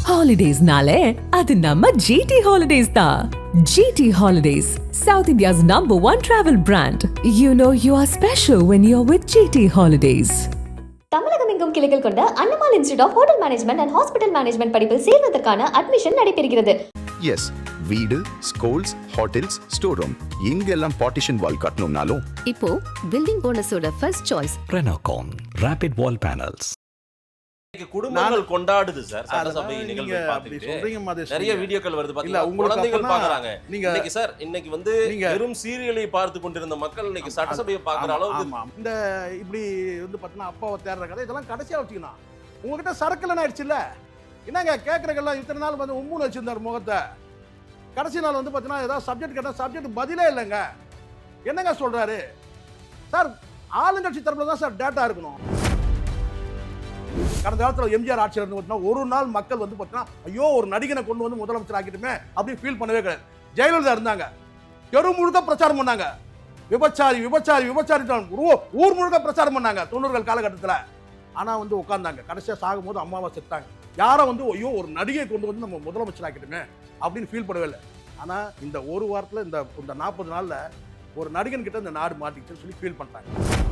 Holidays-nale, adu namma GT Holidays da. GT Holidays, South India's #1 travel brand. You know you are special when you're with GT Holidays. தமிழகம் எங்கும் கிளைகள் கொண்ட Annamal institute of hotel management and hospital management படிப்பில் சேர்வதற்கான admission நடைபெறுகிறது. Yes, வீடு, schools, hotels, store room இங்கெல்லாம் partition wall கட்டணும்னாலும் இப்போ பில்டிங் போனஸோட first choice Renocon rapid wall panels. குடும்பங்கள் கொண்டாடுது சார். சட்டசபை நிகழ்வு பார்த்துட்டு நிறைய வீடியோக்கள் வருது பாத்தீங்களா, குழந்தைகள் பாக்குறாங்க. இன்னைக்கு சார் இன்னைக்கு வந்து வெறும் சீரியலை பார்த்து கொண்டிருந்த மக்கள் இன்னைக்கு சட்டசபையை பாக்குற அளவுக்கு இந்த இப்படி வந்து பாத்தீங்கன்னா அப்பாவை தேடுற கதை இதெல்லாம் கடைசியா வச்சுக்கணும். உங்ககிட்ட சரக்குலன்னு ஆயிடுச்சுல்ல, என்னங்க கேட்கறக்கெல்லாம் இத்தனை நாள் வந்து உம்முன்னு வச்சிருந்தார் முகத்தை, கடைசி நாள் வந்து பாத்தீங்கன்னா ஏதாவது சப்ஜெக்ட் கேட்டா சப்ஜெக்ட் பதிலே இல்லைங்க. என்னங்க சொல்றாரு சார்? ஆளுங்கட்சி தரப்புல தான் சார் டேட்டா இருக்கணும். கடந்த காலத்தில் எம்ஜிஆர் ஆட்சியில் இருந்து பார்த்தீங்கன்னா ஒரு நாள் மக்கள் வந்து பார்த்தீங்கன்னா ஐயோ ஒரு நடிகனை கொண்டு வந்து முதலமைச்சர் ஆக்கிட்டுமே அப்படின்னு ஃபீல் பண்ணவே கிடையாது. ஜெயலலிதா இருந்தாங்க, தெரு முழுக்க பிரச்சாரம் பண்ணாங்க, விபச்சாரி விபச்சாரி விபச்சாரி ஊர் முழுக்க பிரச்சாரம் பண்ணாங்க 90கள் காலகட்டத்தில். ஆனால் வந்து உட்காந்தாங்க, கடைசியாக சாகும்போது அம்மாவை செத்தாங்க. யாரும் வந்து ஐயோ ஒரு நடிகை கொண்டு வந்து நம்ம முதலமைச்சர் ஆக்கிட்டுமே அப்படின்னு ஃபீல் பண்ணவே இல்லை. ஆனால் இந்த ஒரு வாரத்தில் இந்த 40 நாளில் ஒரு நடிகன் கிட்ட இந்த நாடு மாட்டிக்கிச்சுன்னு சொல்லி ஃபீல் பண்ணிட்டாங்க.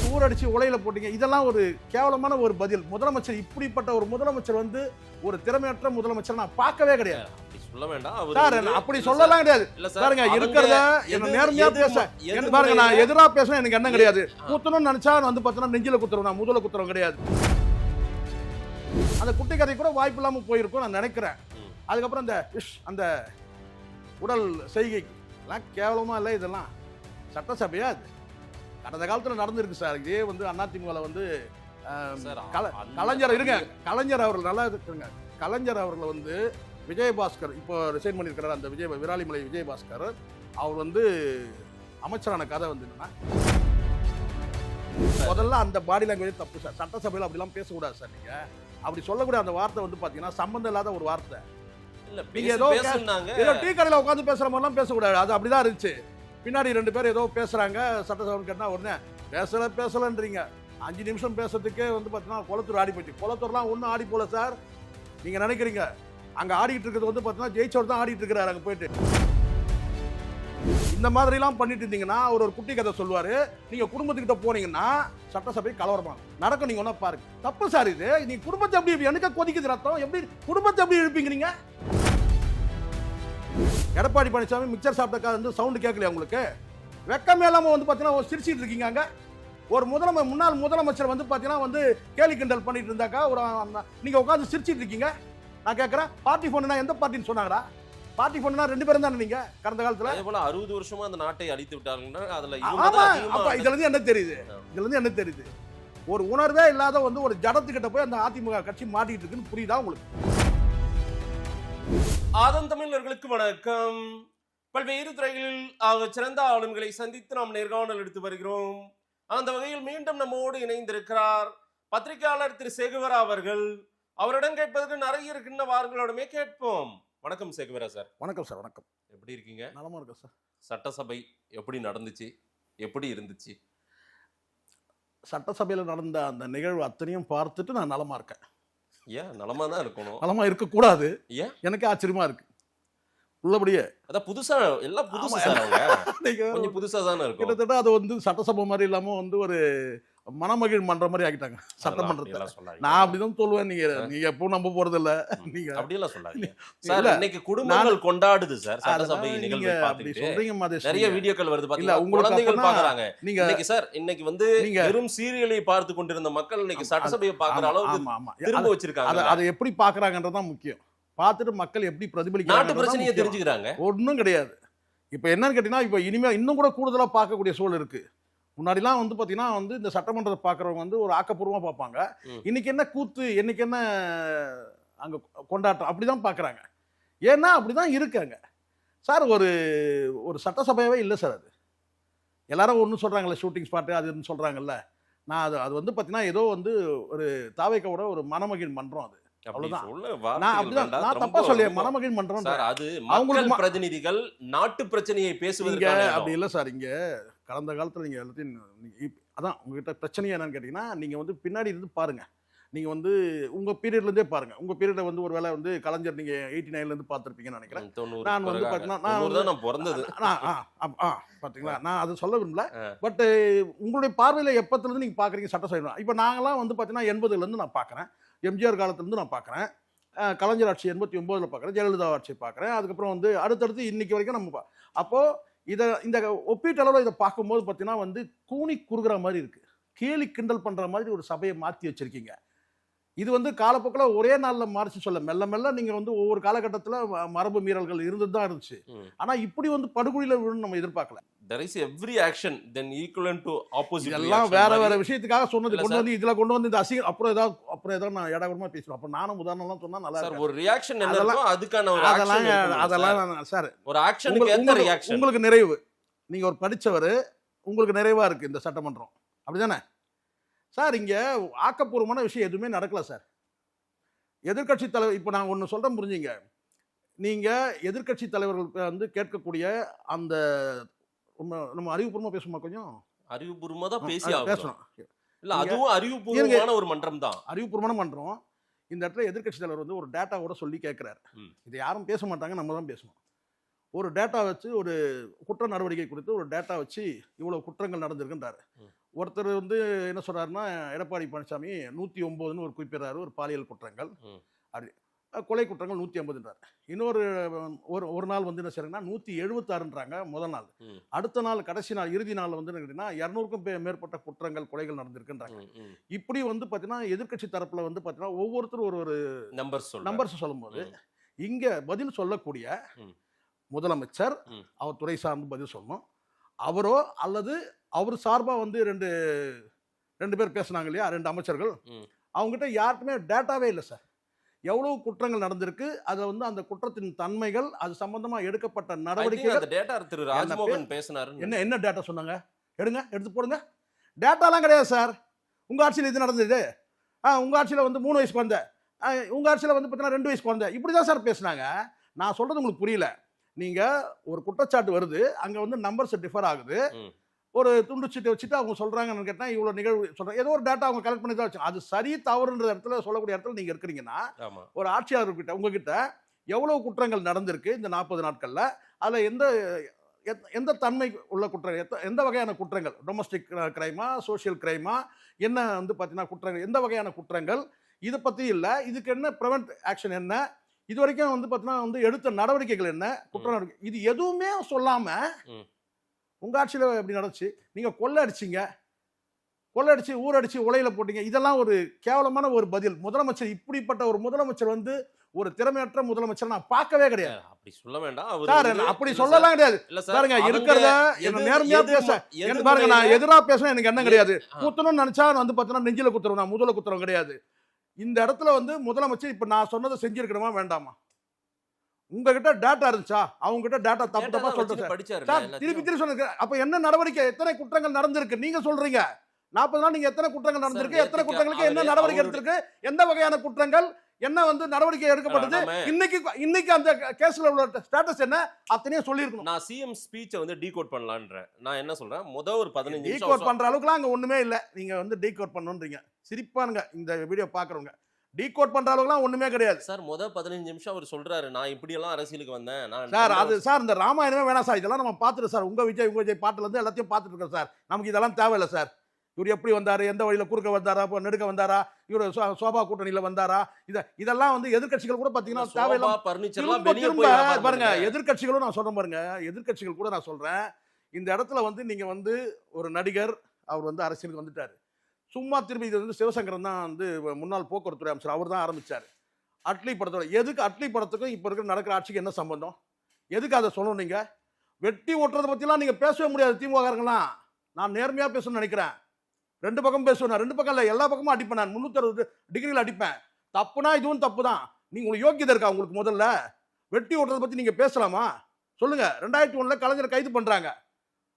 ஊரடிச்சு உலையில போட்டீங்க, இதெல்லாம் ஒரு கேவலமான ஒரு பதில். முதலமைச்சர் இப்படிப்பட்ட ஒரு முதலமைச்சர் வந்து ஒரு திறமையற்ற முதலமைச்சர் நான் பார்க்கவே கிடையாது. சொல்ல வேண்டாம் சார், அப்படி சொல்லலாம் கிடையாது. பாருங்க இருக்கிறத என்ன நேர்மையா பேச பாருங்க, நான் எதிராக பேச எனக்கு என்ன கிடையாது. குத்தணும்னு நினைச்சா வந்து பார்த்தீங்கன்னா நெஞ்சில குத்துறோம், நான் முதல்ல குத்துறோம் கிடையாது. அந்த குட்டி கதை கூட வாய்ப்பு இல்லாம போயிருக்கும் நான் நினைக்கிறேன். அதுக்கப்புறம் அந்த உடல் செய்கை எல்லாம் கேவலமா இல்லை. இதெல்லாம் சட்டசபையா அது கடந்த காலத்தில் நடந்திருக்கு சார். இதே வந்து அதிமுக வந்து கலைஞர் இருங்க, கலைஞர் அவர்கள் நல்லா இருக்குங்க. கலைஞர் அவர்கள் வந்து விஜயபாஸ்கர் இப்போ ரிசைன் பண்ணியிருக்கிறார், அந்த விராலிமலை விஜயபாஸ்கர் அவர் வந்து அமைச்சரான கதை வந்து என்னன்னா, முதல்ல அந்த பாடி லாங்குவேஜ் தப்பு சார். சட்டசபையில் அப்படிலாம் பேசக்கூடாது சார். நீங்க அப்படி சொல்லக்கூடிய அந்த வார்த்தை வந்து பாத்தீங்கன்னா சம்பந்தம் இல்லாத ஒரு வார்த்தை. நீங்க ஏதோ டீ கடையில் உட்காந்து பேசுற மாதிரிலாம் பேசக்கூடாது. அது அப்படிதான் இருந்துச்சு. பின்னாடி 2 பேர் ஏதோ பேசுறாங்க, சட்டசபை கேட்டா உடனே பேசலன்றீங்க. 5 நிமிஷம் பேசுறதுக்கே வந்து பார்த்தீங்கன்னா குளத்தூர் ஆடி போச்சு. குளத்தூர்லாம் ஒன்றும் ஆடி போல சார். நீங்க நினைக்கிறீங்க அங்க ஆடிட்டு இருக்கிறது வந்து பார்த்தீங்கன்னா ஜெயிச்சோர் தான் ஆடிட்டு இருக்கிறாரு அங்க போயிட்டு. இந்த மாதிரிலாம் பண்ணிட்டு இருந்தீங்கன்னா அவர் ஒரு குட்டி கதை சொல்லுவாரு. நீங்க குடும்பத்துக்கிட்ட போனீங்கன்னா சட்டசபை கலவரமா நடக்கும். நீங்க ஒன்னா பாருங்க, தப்பு சார் இது. நீங்க குடும்பத்தை எப்படி எனக்கு கொதிக்குது ரத்தம், எப்படி குடும்பத்தை எப்படி எழுப்பீங்க நீங்க? எடப்பாடி பழனிசாமி மிக்சர் சாப்பிட்ட வந்து சவுண்ட் கேட்கலையா உங்களுக்கு? வெக்கமே இல்லாம வந்து பாத்தீங்கன்னா சிரிச்சிட்டு இருக்கீங்க. அங்க ஒரு முன்னாள் முதலமைச்சர் வந்து பாத்தீங்கன்னா வந்து கேலி கிண்டல் பண்ணிட்டு இருந்தாக்கா ஒரு நீங்க உட்காந்து சிரிச்சிட்டு இருக்கீங்க. நான் கேட்கறேன், பார்ட்டி ஃபோன்னா எந்த பார்ட்டின்னு சொன்னாங்களா? பார்ட்டி ஃபோன்னா 2 பேரும் தானே நீங்க கடந்த காலத்துல. அதே போல 60 வருஷமா அந்த நாட்டை அழித்து விட்டாங்கன்னா அதுல இதுல இருந்து என்ன தெரியுது? இதுல இருந்து என்ன தெரியுது? ஒரு உணர்வே இல்லாத வந்து ஒரு ஜடத்துக்கிட்ட போய் அந்த அதிமுக கட்சி மாட்டிட்டு இருக்குன்னு புரியுதா உங்களுக்கு? ஆதன் தமிழர்களுக்கு வணக்கம். பல்வேறு துறைகளில் சிறந்த ஆளுமைகளை சந்தித்து நாம் நேர்காணல் எடுத்து வருகிறோம். அந்த வகையில் மீண்டும் நம்மோடு இணைந்திருக்கிறார் பத்திரிகையாளர் திரு சேகுவரா அவர்கள். அவரிடம் கேட்பதற்கு நிறைய இருக்கின்ற வாரங்களோடமே கேட்போம். வணக்கம் சேகுவரா சார். வணக்கம் சார். வணக்கம். எப்படி இருக்கீங்க? நலமா இருக்கேன் சார். சட்டசபை எப்படி நடந்துச்சு, எப்படி இருந்துச்சு? சட்டசபையில் நடந்த அந்த நிகழ்வு அத்தனையும் பார்த்துட்டு நான் நலமா இருக்கேன். ஏன் நலமா தான் இருக்கணும்? நலமா இருக்கக்கூடாது. ஏன்? எனக்கு ஆச்சரியமா இருக்கு. உள்ளபடியே அதான் புதுசா எல்லாம் புதுசா சார். அவங்க கொஞ்சம் புதுசா தானே இருக்கும். கிட்டத்தட்ட அது வந்து சட்டசபை மாதிரி இல்லாம வந்து ஒரு மனமகிழ் மன்ற மாதிரி ஆகிட்டாங்க சட்டமன்றத்துல. நான் அப்படிதான் சொல்லுவேன். நீங்க எப்பவும் நம்ப போறது இல்ல. நீங்க அப்படியெல்லாம் சொல்லாதீங்க சார். இன்னைக்கு குடும்பங்கள் கொண்டாடுது சார். சட்டசபை நிகழ்வு பார்த்துட்டு சொல்றீங்க, நிறைய வீடியோக்கள் வருது பாத்தீங்களா, குழந்தைகள் பாக்குறாங்க. நீங்க இன்னைக்கு சார் இன்னைக்கு வந்து வெறும் சீரியலை பார்த்து கொண்டிருந்த மக்கள் இன்னைக்கு சட்டசபையை பாக்குற அளவுக்கு திரும்ப வச்சிருக்காங்க. அதை எப்படி பாக்குறாங்கன்றதான் முக்கியம். பார்த்துட்டு மக்கள் எப்படி பிரதிபலிக்கிறாங்க, நாட்டு பிரச்சனையை தெரிஞ்சுக்கிறாங்க. ஒன்றும் கிடையாது. இப்ப என்னன்னு கேட்டீங்கன்னா, இப்ப இனிமே இன்னும் கூட கூடுதலா பார்க்கக்கூடிய சூழல் இருக்கு. முன்னாடிலாம் வந்து பார்த்தீங்கன்னா வந்து இந்த சட்டமன்றத்தை பார்க்குறவங்க வந்து ஒரு ஆக்கப்பூர்வமாக பார்ப்பாங்க. இன்னைக்கு என்ன கூத்து, இன்னைக்கு என்ன அங்கே கொண்டாட்டம், அப்படி தான் பார்க்குறாங்க. ஏன்னா அப்படி தான் இருக்காங்க சார். ஒரு சட்டசபையாகவே இல்லை சார். அது எல்லாரும் ஒன்று சொல்கிறாங்களே, ஷூட்டிங் ஸ்பாட்டு அதுன்னு சொல்கிறாங்கல்ல. நான் அது வந்து பார்த்தீங்கன்னா ஏதோ வந்து ஒரு தாவேக்காவோட ஒரு மனமகிழ் மன்றம். அது அவ்வளவுதான். நான் அப்படிதான், நான் தப்பா சொல்ல மனமகிழ் மன்றம். அது அவங்களுக்கு பிரதிநிதிகள் நாட்டு பிரச்சனையை பேசுவதற்கு அப்படி இல்லை சார். இங்க கடந்த காலத்தில் நீங்கள் எல்லாத்தையும் அதான் உங்ககிட்ட பிரச்சனை என்னன்னு கேட்டிங்கன்னா, நீங்கள் வந்து பின்னாடி இருந்து பாருங்கள். நீங்க வந்து உங்க பீரியட்ல இருந்தே பாருங்க. உங்க பீரியட வந்து ஒரு வேளை வந்து கலைஞர் நீங்க 89ல இருந்து பார்த்திருப்பீங்கன்னு நினைக்கிறேன். 90 நான் வந்து பாத்தீங்கன்னா நான் 90 தான் நான் பிறந்தது. பாத்தீங்களா, நான் அது சொல்ல விரும்பல. பட் உங்களுடைய பார்வையில எப்பத்துல இருந்து நீங்க பாக்குறீங்க சட்டசபை? இப்ப நாங்கெல்லாம் வந்து பாத்தீங்கன்னா 80ல இருந்து நான் பாக்குறேன். எம்ஜிஆர் காலத்துல இருந்து நான் பாக்குறேன். கலைஞர் ஆட்சி 89ல பாக்குறேன். ஜெயலலிதா ஆட்சியை பாக்குறேன். அதுக்கப்புறம் வந்து அடுத்தடுத்து இன்னைக்கு வரைக்கும் நம்ம அப்போ இந்த ஒப்பீட்டளவில் இதை பார்க்கும்போது பார்த்தீங்கன்னா வந்து கூனி குறுகிற மாதிரி இருக்கு. கேலி கிண்டல் பண்ற மாதிரி ஒரு சபையை மாற்றி வச்சிருக்கீங்க. இது வந்து காலப்போக்கில் ஒரே நாளில் மாறிச்சு சொல்ல மெல்ல மெல்ல நீங்க வந்து ஒவ்வொரு காலகட்டத்தில் மரபு மீறல்கள் இருந்து தான் இருந்துச்சு. ஆனா இப்படி வந்து படுகொலியில் விழுன்னு நம்ம எதிர்பார்க்கல. There is every action then equivalent to opposite எல்லாம் reaction வேற மாதிரி. வேற விஷயத்துக்காக சொன்னது இல்ல கொண்டு சார். வந்து இதுல கொண்டு வந்து இந்த அசிங்கம் அப்புறம் ஏதாவது நான் இடகுறமா பேசுவேன். அப்ப நானும் உதாரணம்லாம் சொன்னா நல்லா சார் இருக்கும். ஒரு ரியாக்ஷன் என்ன அதெல்லாம் இருக்கோ அதுக்கான ஒரு ஆக்ஷன் அதெல்லாம் அதெல்லாம் சார் ஒரு ஆக்ஷனுக்கு எந்த ரியாக்ஷன் உங்களுக்கு நிறைவு. நீங்க ஒரு படிச்சவர், உங்களுக்கு நிறைவா இருக்கு இந்த சட்டமன்றம், அப்படிதானே சார்? இங்க ஆக்கப்பூர்வமான விஷயம் எதுவுமே நடக்கல சார். எதிர்க்கட்சி தலைவர் இப்ப நான் ஒன்னு சொல்றேன் புரிஞ்சுங்க. நீங்க எதிர்க்கட்சி தலைவர்கள் வந்து கேட்கக்கூடிய அந்த நம்ம அறிவுபூர்வமா பேசுமா? கொஞ்சம் அறிவுபூர்வமா தான் பேசி பேசணும். இல்ல அதுவும் அறிவுபூர்வமான ஒரு மன்றம் தான். அறிவுபூர்வமான மன்றம். இந்த இடத்துல எதிர்க்கட்சி தலைவர் வந்து ஒரு டேட்டாவோட சொல்லி கேட்கிறாரு. இதை யாரும் பேச மாட்டாங்க, நம்ம தான் பேசணும். ஒரு டேட்டா வச்சு ஒரு குற்ற நடவடிக்கை குறித்து ஒரு டேட்டா வச்சு இவ்வளவு குற்றங்கள் நடந்திருக்குன்றாரு. ஒருத்தர் வந்து என்ன சொல்றாருன்னா, எடப்பாடி பழனிசாமி 109ன்னு ஒரு குறிப்பிடுறாரு, ஒரு பாலியல் குற்றங்கள், அப்படி கொலை குற்றங்கள் 150ன்றார். இன்னொரு ஒரு நாள் வந்து என்ன செய்யறாங்கன்னா 176ன்றாங்க முதல் நாள். அடுத்த நாள் கடைசி நாள் இறுதி நாள் வந்து என்ன 200க்கும் மேற்பட்ட குற்றங்கள் கொலைகள் நடந்திருக்குன்றாங்க. இப்படி வந்து பாத்தீங்கன்னா எதிர்க்கட்சி தரப்புல வந்து பாத்தீங்கன்னா ஒவ்வொருத்தரும் ஒரு நம்பர்ஸ் சொல்லும்போது இங்க பதில் சொல்லக்கூடிய முதலமைச்சர் அவர் துறை சார்ந்து பதில் சொல்லணும். அவரோ அல்லது அவர் சார்பா வந்து ரெண்டு பேர் பேசினாங்க இல்லையா, 2 அமைச்சர்கள், அவங்ககிட்ட யாருக்குமே டேட்டாவே இல்லை சார். எவ்வளவு குற்றங்கள் நடந்திருக்கு, அதை வந்து அந்த குற்றத்தின் தன்மைகள், அது சம்பந்தமா எடுக்கப்பட்ட நடவடிக்கைகள். என்ன டேட்டா சொன்னாங்க? எடுத்து போடுங்க. டேட்டாலாம் கிடையாது சார். உங்க ஆட்சியில் இது நடந்தது, உங்க ஆட்சியில் வந்து 3 வயசு குழந்தை, உங்க ஆட்சியில் வந்து பார்த்தீங்கன்னா 2 வயசு குழந்தை, இப்படிதான் சார் பேசுனாங்க. நான் சொல்றது உங்களுக்கு புரியல. நீங்க ஒரு குற்றச்சாட்டு வருது, அங்க வந்து நம்பர்ஸ் டிஃபர் ஆகுது. ஒரு துண்டு சீட்டை வச்சுட்டு அவங்க சொல்றாங்கன்னு கேட்டா இவ்வளவு நிகழ்வு சொல்றாங்க, ஏதோ ஒரு டேட்டா அவங்க கலெக்ட் பண்ணி தான் வச்சு, அது சரி தவறுன்ற இடத்துல சொல்லக்கூடிய இடத்துல நீங்க இருக்கிறீங்கன்னா, ஒரு ஆட்சியாளர் கிட்ட உங்ககிட்ட எவ்வளவு குற்றங்கள் நடந்திருக்கு இந்த 40 நாட்கள்ல, அதுல எந்த தன்மை உள்ள குற்றங்கள், எந்த வகையான குற்றங்கள், டொமஸ்டிக் கிரைமா, சோசியல் கிரைமா, என்ன வந்து பாத்தீங்கன்னா குற்றங்கள், எந்த வகையான குற்றங்கள், இதை பத்தி இல்ல, இதுக்கு என்ன ப்ரிவென்ட் ஆக்ஷன், என்ன இது வரைக்கும் வந்து பாத்தீங்கன்னா வந்து எடுத்த நடவடிக்கைகள் என்ன, குற்ற நடவடிக்கை, இது எதுவுமே சொல்லாம உங்க ஆட்சியில எப்படி நடந்துச்சு, நீங்க கொள்ளடிச்சு ஊரடிச்சு உலையில போட்டீங்க, இதெல்லாம் ஒரு கேவலமான ஒரு பதில். முதலமைச்சர் இப்படிப்பட்ட ஒரு முதலமைச்சர் வந்து ஒரு திறமையற்ற முதலமைச்சர் நான் பார்க்கவே கிடையாது. அப்படி சொல்ல வேண்டாம் சார், அப்படி சொல்லலாம் கிடையாது. பாருங்க இருக்கிறத என்ன நேர்மையா பேச பாருங்க, நான் எதிரா பேச எனக்கு என்ன கிடையாது. குத்தணும்னு நினைச்சா வந்து பாத்தீங்கன்னா நெஞ்சில குத்துறோம், நான் முதல குத்துறோம் கிடையாது. இந்த இடத்துல வந்து முதலமைச்சர் இப்ப நான் சொன்னதை செஞ்சிருக்கணுமா வேண்டாமா? உங்ககிட்ட டேட்டா இருந்துச்சா? அவங்க கிட்ட டேட்டா தப்பா சொல்றேன் திருப்பி சொன்ன. அப்ப என்ன நடவடிக்கை, எத்தனை குற்றங்கள் நடந்திருக்கு நீங்க சொல்றீங்க? 40 நாள் நீங்க எத்தனை குற்றங்கள் நடந்திருக்கு, எத்தனை குற்றங்களுக்கு என்ன நடவடிக்கை எடுத்திருக்கு, எந்த வகையான குற்றங்கள், என்ன வந்து நடவடிக்கை எடுக்கப்பட்டது, இன்னைக்கு அந்த கேஸ்ல உள்ள ஸ்டேட்டஸ் என்ன, அத்தனையும் சொல்லிருக்கணும். நான் சிஎம் ஸ்பீச்சை வந்து டீகோட் பண்ணலாம்ன்றேன். நான் என்ன சொல்றேன், முதல் ஒரு 15 நிமிஷம் டீகோட் பண்ற அளவுக்குலாம் அங்க ஒண்ணுமே இல்ல. நீங்க வந்து டீகோட் பண்ணணும்ன்றீங்க, சிரிப்பானுங்க இந்த வீடியோ பாக்குறவங்க. டீகோட் பண்ற அளவுக்குலாம் ஒண்ணுமே கிடையாது சார். முதல் 15 நிமிஷம் அவர் சொல்றாரு, நான் இப்படி எல்லாம் அரசியலுக்கு வந்தேன். சார் அது சார் இந்த ராமாயணமே வேணாம் சார், இதெல்லாம் நம்ம பார்த்துட்டு சார், உங்க விஜய் பாட்டுல இருந்து எல்லாத்தையும் பார்த்துட்டு இருக்கோம் சார். நமக்கு இதெல்லாம் தேவையில்லை சார். இவர் எப்படி வந்தாரு, எந்த வழியில குறுக்க வந்தாரா, நெடுக்க வந்தாரா, இவர் சோபா கூட்டணியில வந்தாரா, இதெல்லாம் வந்து எதிர்க்கட்சிகள் கூட பாத்தீங்கன்னா தேவையில்லை பாருங்க. எதிர்க்கட்சிகளும் நான் சொல்றேன் பாருங்க, எதிர்க்கட்சிகள் கூட நான் சொல்றேன், இந்த இடத்துல வந்து நீங்க வந்து ஒரு நடிகர், அவர் வந்து அரசியலுக்கு வந்துட்டாரு. சும்மா திரும்பி இது வந்து சிவசங்கரன் தான் வந்து முன்னாள் போக்குவரத்துறை அமைச்சர், அவர் தான் ஆரம்பிச்சாரு அட்லி படத்தோட. எதுக்கு அட்லி படத்துக்கும் இப்ப இருக்கிற நடக்கிற ஆட்சிக்கு என்ன சம்பந்தம்? எதுக்கு அதை சொல்லணும்? நீங்க வெட்டி ஓட்டுறதை பத்திலாம் நீங்க பேசவே முடியாது திமுகலாம். நான் நேர்மையா பேசணும்னு நினைக்கிறேன். 2 பக்கம் பேசுவேன், 2 பக்கம் இல்ல, எல்லா பக்கமும் அடிப்பேன். நான் 360 டிகிரியில் அடிப்பேன். தப்புனா இதுவும் தப்பு தான். நீங்க உங்களுக்கு யோக்கியதை இருக்கா உங்களுக்கு? முதல்ல வெட்டி ஓட்டுறதை பத்தி நீங்க பேசலாமா சொல்லுங்க. 2001ல கலைஞர் கைது பண்றாங்க.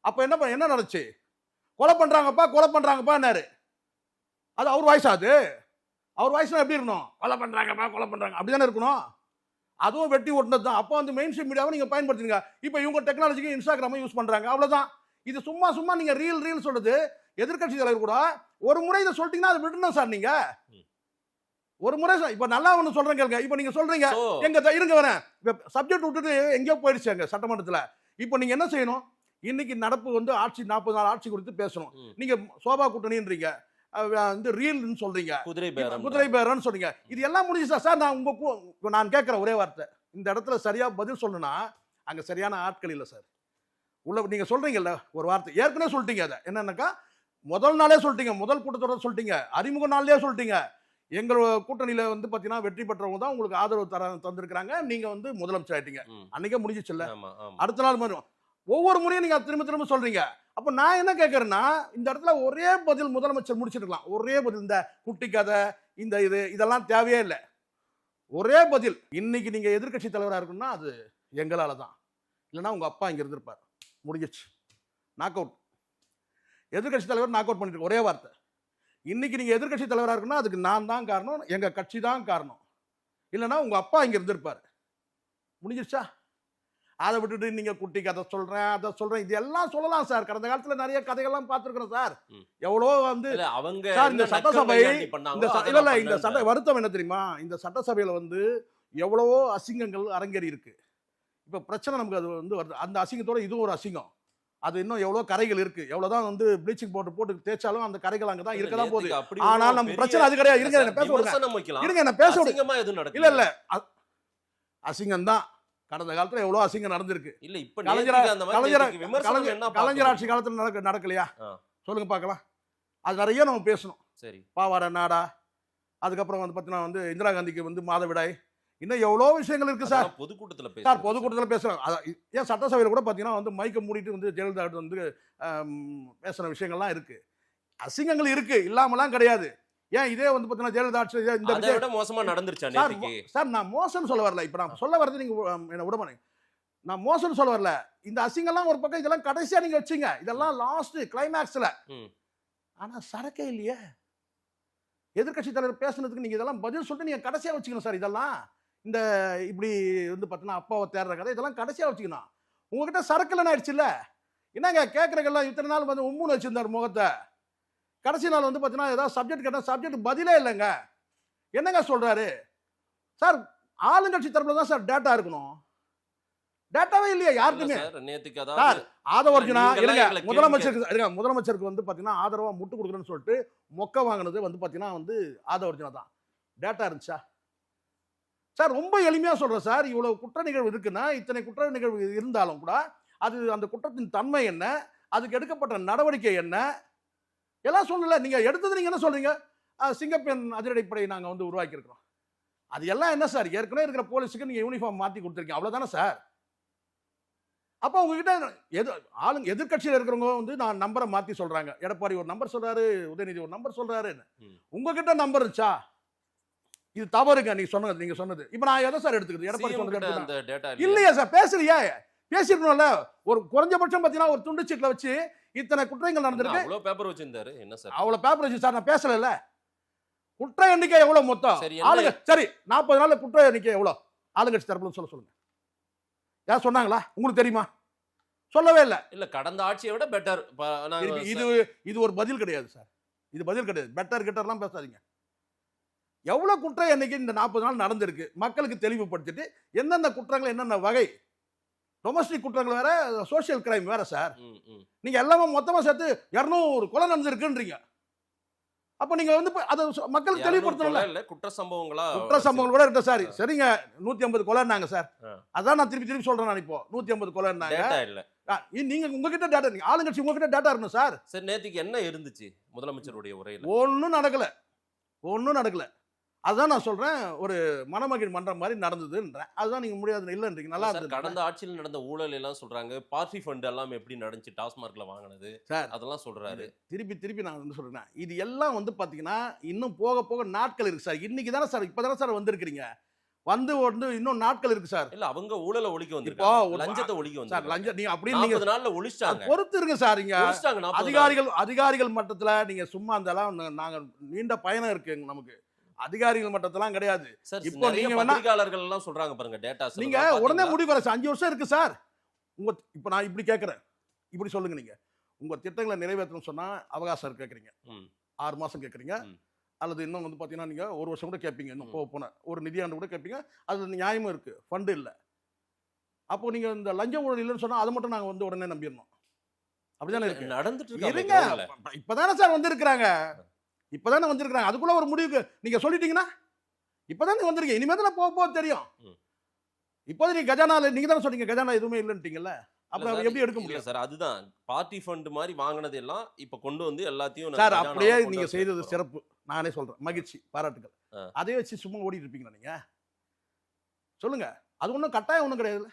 அப்ப என்ன நடந்துச்சு? கொலை பண்றாங்கப்பா. அது அவர் வாய்ஸ். அவர் வாய்ஸ்னா எப்படி இருக்கணும்? கொலை பண்றாங்க அப்படிதானே இருக்கணும். அதுவும் வெட்டி ஓட்டுனது தான். அப்போ வந்து மெயின் ஸ்ட்ரீம் மீடியாவை நீங்க பயன்படுத்துறீங்க. இப்போ இவங்க டெக்னாலஜிக்கு இன்ஸ்டாகிராமை யூஸ் பண்றாங்க, அவ்வளவுதான். இது சும்மா நீங்க ரீல் சொல்றது. எதிர்க்கட்சி தலைவர் கூட ஒரு முறை இதை சொல்லிட்டீங்கன்னா அதை விடணும் சார். நீங்க ஒரு முறை இப்ப நல்லா ஒண்ணு சொல்றேன் கேளுங்க. இப்ப நீங்க சொல்றீங்க So, இருங்க வரேன். சப்ஜெக்ட் விட்டுட்டு எங்கேயோ போயிடுச்சு அங்க சட்டமன்றத்துல. இப்ப நீங்க என்ன செய்யணும்? இன்னைக்கு நடப்பு வந்து ஆட்சி 40 நாள் ஆட்சி குறித்து பேசணும். நீங்க சோபா கூட்டணின்றீங்க, வந்து ரீல்னு சொல்றீங்க, குதிரை பேரன்னு சொல்றீங்க. இது எல்லாம் முடிஞ்சு சார். நான் கேட்கிறேன் ஒரே வார்த்தை, இந்த இடத்துல சரியா பதில் சொல்லணும்னா அங்க சரியான ஆட்கள் இல்ல சார். உள்ள நீங்க சொல்றீங்கல்ல ஒரு வார்த்தை, ஏற்கனவே சொல்லிட்டீங்க. அதை என்னன்னாக்கா முதல் நாளே சொல்லிட்டீங்க, முதல் கூட்டத்தோட சொல்லிட்டீங்க, அறிமுக நாள்லயே சொல்லிட்டீங்க. எங்கள் கூட்டணியில வந்து பாத்தீங்கன்னா வெற்றி பெற்றவங்க தான் உங்களுக்கு ஆதரவு தந்திருக்காங்க, நீங்க வந்து முதலமைச்சர் ஆயிட்டீங்க. அன்னைக்கே முடிஞ்சிச்சுல்ல. அடுத்த நாள் மாதிரி ஒவ்வொரு முறையும் நீங்க திரும்ப திரும்ப சொல்றீங்க. அப்ப நான் என்ன கேட்கறேன்னா, இந்த இடத்துல ஒரே பதில் முதலமைச்சர் முடிச்சிருக்கலாம். ஒரே பதில், இந்த குட்டி கதை இந்த இதெல்லாம் தேவையே இல்லை. ஒரே பதில். இன்னைக்கு நீங்க எதிர்க்கட்சி தலைவரா இருக்குன்னா அது எங்களால தான். இல்லைன்னா உங்க அப்பா இங்க இருந்திருப்பார். முடிஞ்சிச்சு. Knock out. எதிர்க்கட்சி தலைவர் நாக் அவுட் பண்ணிட்டு ஒரே வார்த்தை. இன்னைக்கு நீங்க எதிர்க்கட்சி தலைவரா இருக்குன்னா அதுக்கு நான் தான் காரணம், எங்க கட்சி தான் காரணம். இல்லைன்னா உங்க அப்பா இங்க இருந்திருப்பாரு. முடிஞ்சிருச்சா? அதை விட்டுட்டு நீங்க குட்டி கதை சொல்றேன், அதை சொல்றேன், இது எல்லாம் சொல்லலாம் சார். கடந்த காலத்துல நிறைய கதைகள்லாம் பார்த்துருக்கிறோம் சார். எவ்வளோ வந்து சார் இந்த சட்டசபை இந்த சட்ட வருத்தம் என்ன தெரியுமா? இந்த சட்டசபையில வந்து எவ்வளவோ அசிங்கங்கள் அரங்கேறி இருக்கு. இப்ப பிரச்சனை நமக்கு அது வந்து வருது. அந்த அசிங்கத்தோட இதுவும் ஒரு அசிங்கம். அது இன்னும் எவ்வளவு கரைகள் இருக்கு, எவ்வளவுதான் வந்து ப்ளீச்சிங் பவுடர் போட்டு தேய்ச்சாலும் அந்த கரைகள் அங்கதான் இருக்கதான் போகுது. ஆனால் நம்ம பிரச்சனை அது கிடையாது. இருங்க என்ன பேச விடுங்க. இருங்க என்ன பேச விடுங்க. இல்ல இல்ல அசிங்கம் தான். கடந்த காலத்துல எவ்வளவு அசிங்கம் நடந்திருக்கு. இல்ல இப்ப கலைஞர் ஆட்சி காலத்துல நடக்கலையா? சொல்லுங்க பார்க்கலாம். அது நிறைய நம்ம பேசணும். சரி, பாவாடை நாடா, அதுக்கப்புறம் வந்து பாத்தீங்கன்னா வந்து இந்திரா காந்திக்கு வந்து மாதவிடாய், இன்னும் எவ்வளோ விஷயங்கள் இருக்கு சார். பொதுக்கூட்டத்தில் பேசுறாங்க. ஏன் சட்டசபையில் கூட பார்த்தீங்கன்னா வந்து மைக்க மூடிட்டு வந்து ஜெயலலிதா வந்து பேசுகிற விஷயங்கள்லாம் இருக்கு. அசிங்கங்கள் இருக்கு, இல்லாமலாம் கிடையாது. ஏன் இதே வந்து பார்த்தீங்கன்னா ஜெயலலிதா ஆட்சி இந்த விட மோசமா நடந்துருச்சா சார்? நான் மோசம்னு சொல்ல வரல. இப்போ நான் சொல்ல வரது நீங்க என்ன விடமானே. நான் மோசம்னு சொல்ல வரல. இந்த அசிங்கம்லாம் ஒரு பக்கம், இதெல்லாம் கடைசியா நீங்க வச்சுங்க. இதெல்லாம் லாஸ்ட் கிளைமேக்ஸ்ல. ஆனா சரக்கே இல்லையே. எதிர்கட்சி தலைவர் பேசுனதுக்கு நீங்க இதெல்லாம் பதில் சொல்லிட்டு நீங்க கடைசியா வச்சுக்கணும் சார். இதெல்லாம் இந்த இப்படி வந்து பார்த்தீங்கன்னா அப்பாவை தேடுற கதை, இதெல்லாம் கடைசியாக வச்சுக்கணும். உங்ககிட்ட சரக்குலன்னு ஆயிடுச்சுல்ல. என்னங்க கேட்குறக்கெல்லாம் இத்தனை நாள் வந்து உம்முன்னு வச்சிருந்தார் முகத்தை. கடைசி நாள் வந்து பார்த்தீங்கன்னா ஏதாவது சப்ஜெக்ட் கேட்டால் சப்ஜெக்ட் பதிலே இல்லைங்க. என்னங்க சொல்றாரு சார்? ஆளுங்கட்சி தரப்புல தான் சார் டேட்டா இருக்கணும். டேட்டாவே இல்லையா யாருக்குமே. சார் ஆதவர்ஜுனா இருங்க, முதலமைச்சருக்கு வந்து பார்த்தீங்கன்னா ஆதரவா முட்டு கொடுக்குறேன்னு சொல்லிட்டு மொக்க வாங்கினது வந்து பார்த்தீங்கன்னா வந்து ஆதவர்ஜுனா தான். டேட்டா இருந்துச்சா சார்? ரொம்ப எளிமையா சொல்றேன் சார். இவ்வளவு குற்ற நிகழ்வு இருக்குன்னா, இத்தனை குற்ற நிகழ்வு இருந்தாலும் கூட அது அந்த குற்றத்தின் தன்மை என்ன, அதுக்கு எடுக்கப்பட்ட நடவடிக்கை என்ன, எல்லாம் சொல்லல. நீங்க எடுத்தது நீங்க என்ன சொல்றீங்க? சிங்கப்பெண் அதிரடிப்படை நாங்க வந்து உருவாக்கி இருக்கிறோம். அது எல்லாம் என்ன சார்? ஏற்கனவே இருக்கிற போலீஸுக்கு நீங்க யூனிஃபார்ம் மாத்தி கொடுத்துருக்கீங்க, அவ்வளவுதானே சார்? அப்ப உங்ககிட்ட ஆளுங்க எதிர்கட்சியில் இருக்கிறவங்க வந்து நான் நம்பரை மாத்தி சொல்றாங்க. எடப்பாடி ஒரு நம்பர் சொல்றாரு, உதயநிதி ஒரு நம்பர் சொல்றாரு. உங்ககிட்ட நம்பர் இருந்துச்சா? இது தவறுங்க நீங்க சொன்னது. இப்ப நான் எதை சார் எடுத்துக்கிறது? எடப்பாடி சொன்னது இல்லையா சார்? பேசுறியா? பேசிருக்கணும்ல. ஒரு குறைஞ்சபட்சம் பாத்தீங்கன்னா ஒரு துண்டு சீட்ல வச்சு இத்தனை குற்றங்கள் நடந்திருக்கு. அவ்வளவு பேப்பர் வச்சிருந்தாரு. என்ன சார் அவ்வளவு பேப்பர் வச்சு சார்? நான் பேசல. குற்ற எண்ணிக்கை எவ்வளவு மொத்தம் ஆளுங்க? சரி, 40 நாள்ல குற்ற எண்ணிக்கை எவ்வளவு ஆளுங்கட்சி தரப்புல சொல்லுங்க. யார் சொன்னாங்களா? உங்களுக்கு தெரியுமா? சொல்லவே இல்ல. இல்ல கடந்த ஆட்சியை விட பெட்டர். இது ஒரு பதில் கிடையாது சார். இது பதில் கிடையாது. பெட்டர் கிட்டர்லாம் பேசாதீங்க. எவ்வளவு குற்றம் என்னைக்கு இந்த 40 நாள் நடந்திருக்கு மக்களுக்கு தெளிவுபடுத்திட்டு, எந்தெந்த குற்றங்கள் என்னென்ன வகை, டொமஸ்டிக் குற்றங்கள் வேற, சோசியல் கிரைம் வேற சார். நீங்க எல்லாமே மொத்தமா சேர்த்து 200 கொலை நடந்திருக்குன்றீங்க. அப்ப நீங்க வந்து அதை மக்களுக்கு தெளிவுபடுத்தணும்ல. குற்ற சம்பவங்கள் கூட இருக்கு சார். சரிங்க, 150 கொலைன்னாங்க சார். அதான் நான் திருப்பி சொல்றேன். நான் இப்போ 150 கொலைன்னாங்க. நீங்க உங்ககிட்ட டேட்டா, நீங்க ஆளுங்கட்சி உங்ககிட்ட டேட்டா இருக்கணும் சார். சார் நேத்துக்கு என்ன இருந்துச்சு முதலமைச்சருடைய உரையில? ஒன்னும் நடக்கல. அதுதான் நான் சொல்றேன், ஒரு மணமகிழ் மன்றம் மாதிரி நடந்ததுன்றேன். அதுதான் நீங்க முடியாது இல்லன்றீங்க. நல்லா இருந்தது. கடந்த ஆட்சியில் நடந்த ஊழல் எல்லாம் சொல்றாங்க. பார்ட்டி ஃபண்ட் எல்லாம் எப்படி நடந்துச்சு, டாஸ்மார்க்ல வாங்கினது சார், அதெல்லாம் சொல்றாரு. திருப்பி நான் வந்து சொல்றேன், இது எல்லாம் வந்து பாத்தீங்கன்னா இன்னும் போக போக நாட்கள் இருக்கு சார். இன்னைக்கு தானே சார், இப்பதானே சார் வந்திருக்கீங்க. வந்து இன்னும் நாட்கள் இருக்கு சார். இல்ல அவங்க ஊழலை ஒழிக்க வந்திருக்காங்க, லஞ்சத்தை ஒழிக்க வந்தாங்க. லஞ்சம் நீங்க அப்படி நீங்க 40 நாள்ல ஒழிச்சாங்க. பொறுத்து இருங்க சார். இங்க அதிகாரிகள் மட்டத்துல நீங்க சும்மா இருந்தாலும் நாங்க நீண்ட பயணம் இருக்கு நமக்கு. அதிகாரிகள் மட்டத்தெல்லாம் கிடையாது. இப்போ நீங்க பத்திரிகையாளர்கள் எல்லாம் சொல்றாங்க பாருங்க டேட்டாஸ். நீங்க உடனே முடிவு வர 5 வருஷம் இருக்கு சார். இப்போ நான் இப்படி கேட்கறேன், இப்படி சொல்லுங்க. நீங்க உங்க திட்டங்களை நிறைவேற்றணும் சொன்னா அவகாசம் கேட்கறீங்க, 6 மாசம் கேட்கறீங்க. அல்லது இன்னும் வந்து பார்த்தீங்கன்னா நீங்கள் ஒரு வருஷம் கூட கேட்பீங்க, இன்னும் போன ஒரு நிதியாண்டு கூட கேட்பீங்க. அது நியாயமும் இருக்குது, ஃபண்டு இல்லை. அப்போ நீங்கள் இந்த லஞ்ச ஊழல் இல்லைன்னு சொன்னால் அதை மட்டும் நாங்கள் வந்து உடனே நம்பிடணும். அப்படிதானே இருக்கு. நடந்துட்டு இருக்கு இருங்க, groundல. இப்பதானே சார் வந்திருக்கிறாங்க, இப்பதானே வந்திருக்கிறாங்க. அதுக்குள்ள ஒரு முடிவுக்கு நீங்க சொல்லிட்டீங்கன்னா இப்பதானே வந்திருக்கீங்க, இனிமே தான் போக போக தெரியும். இப்போது நீங்க கஜானால நீங்க தானே சொன்னீங்க கஜானா எதுவுமே இல்லைன்ட்டீங்கல்ல, அப்புறம் இல்ல எப்படி எடுக்க இல்ல முடியும் சார், அதுதான் பார்ட்டி ஃபண்ட் மாதிரி வாங்கினது எல்லாம் இப்ப கொண்டு வந்து எல்லாத்தையும் சார்? கஜானாவை அப்படியே கொண்டு நீங்க வந்து செய்தது சேர்க்கிறோம். சிறப்பு, நானே சொல்றேன், மகிழ்ச்சி, பாராட்டுகள். அதே வச்சு சும்மா ஓடிட்டு இருப்பீங்களா நீங்க? சொல்லுங்க. அது ஒன்றும் கட்டாயம் ஒன்றும் கிடையாது.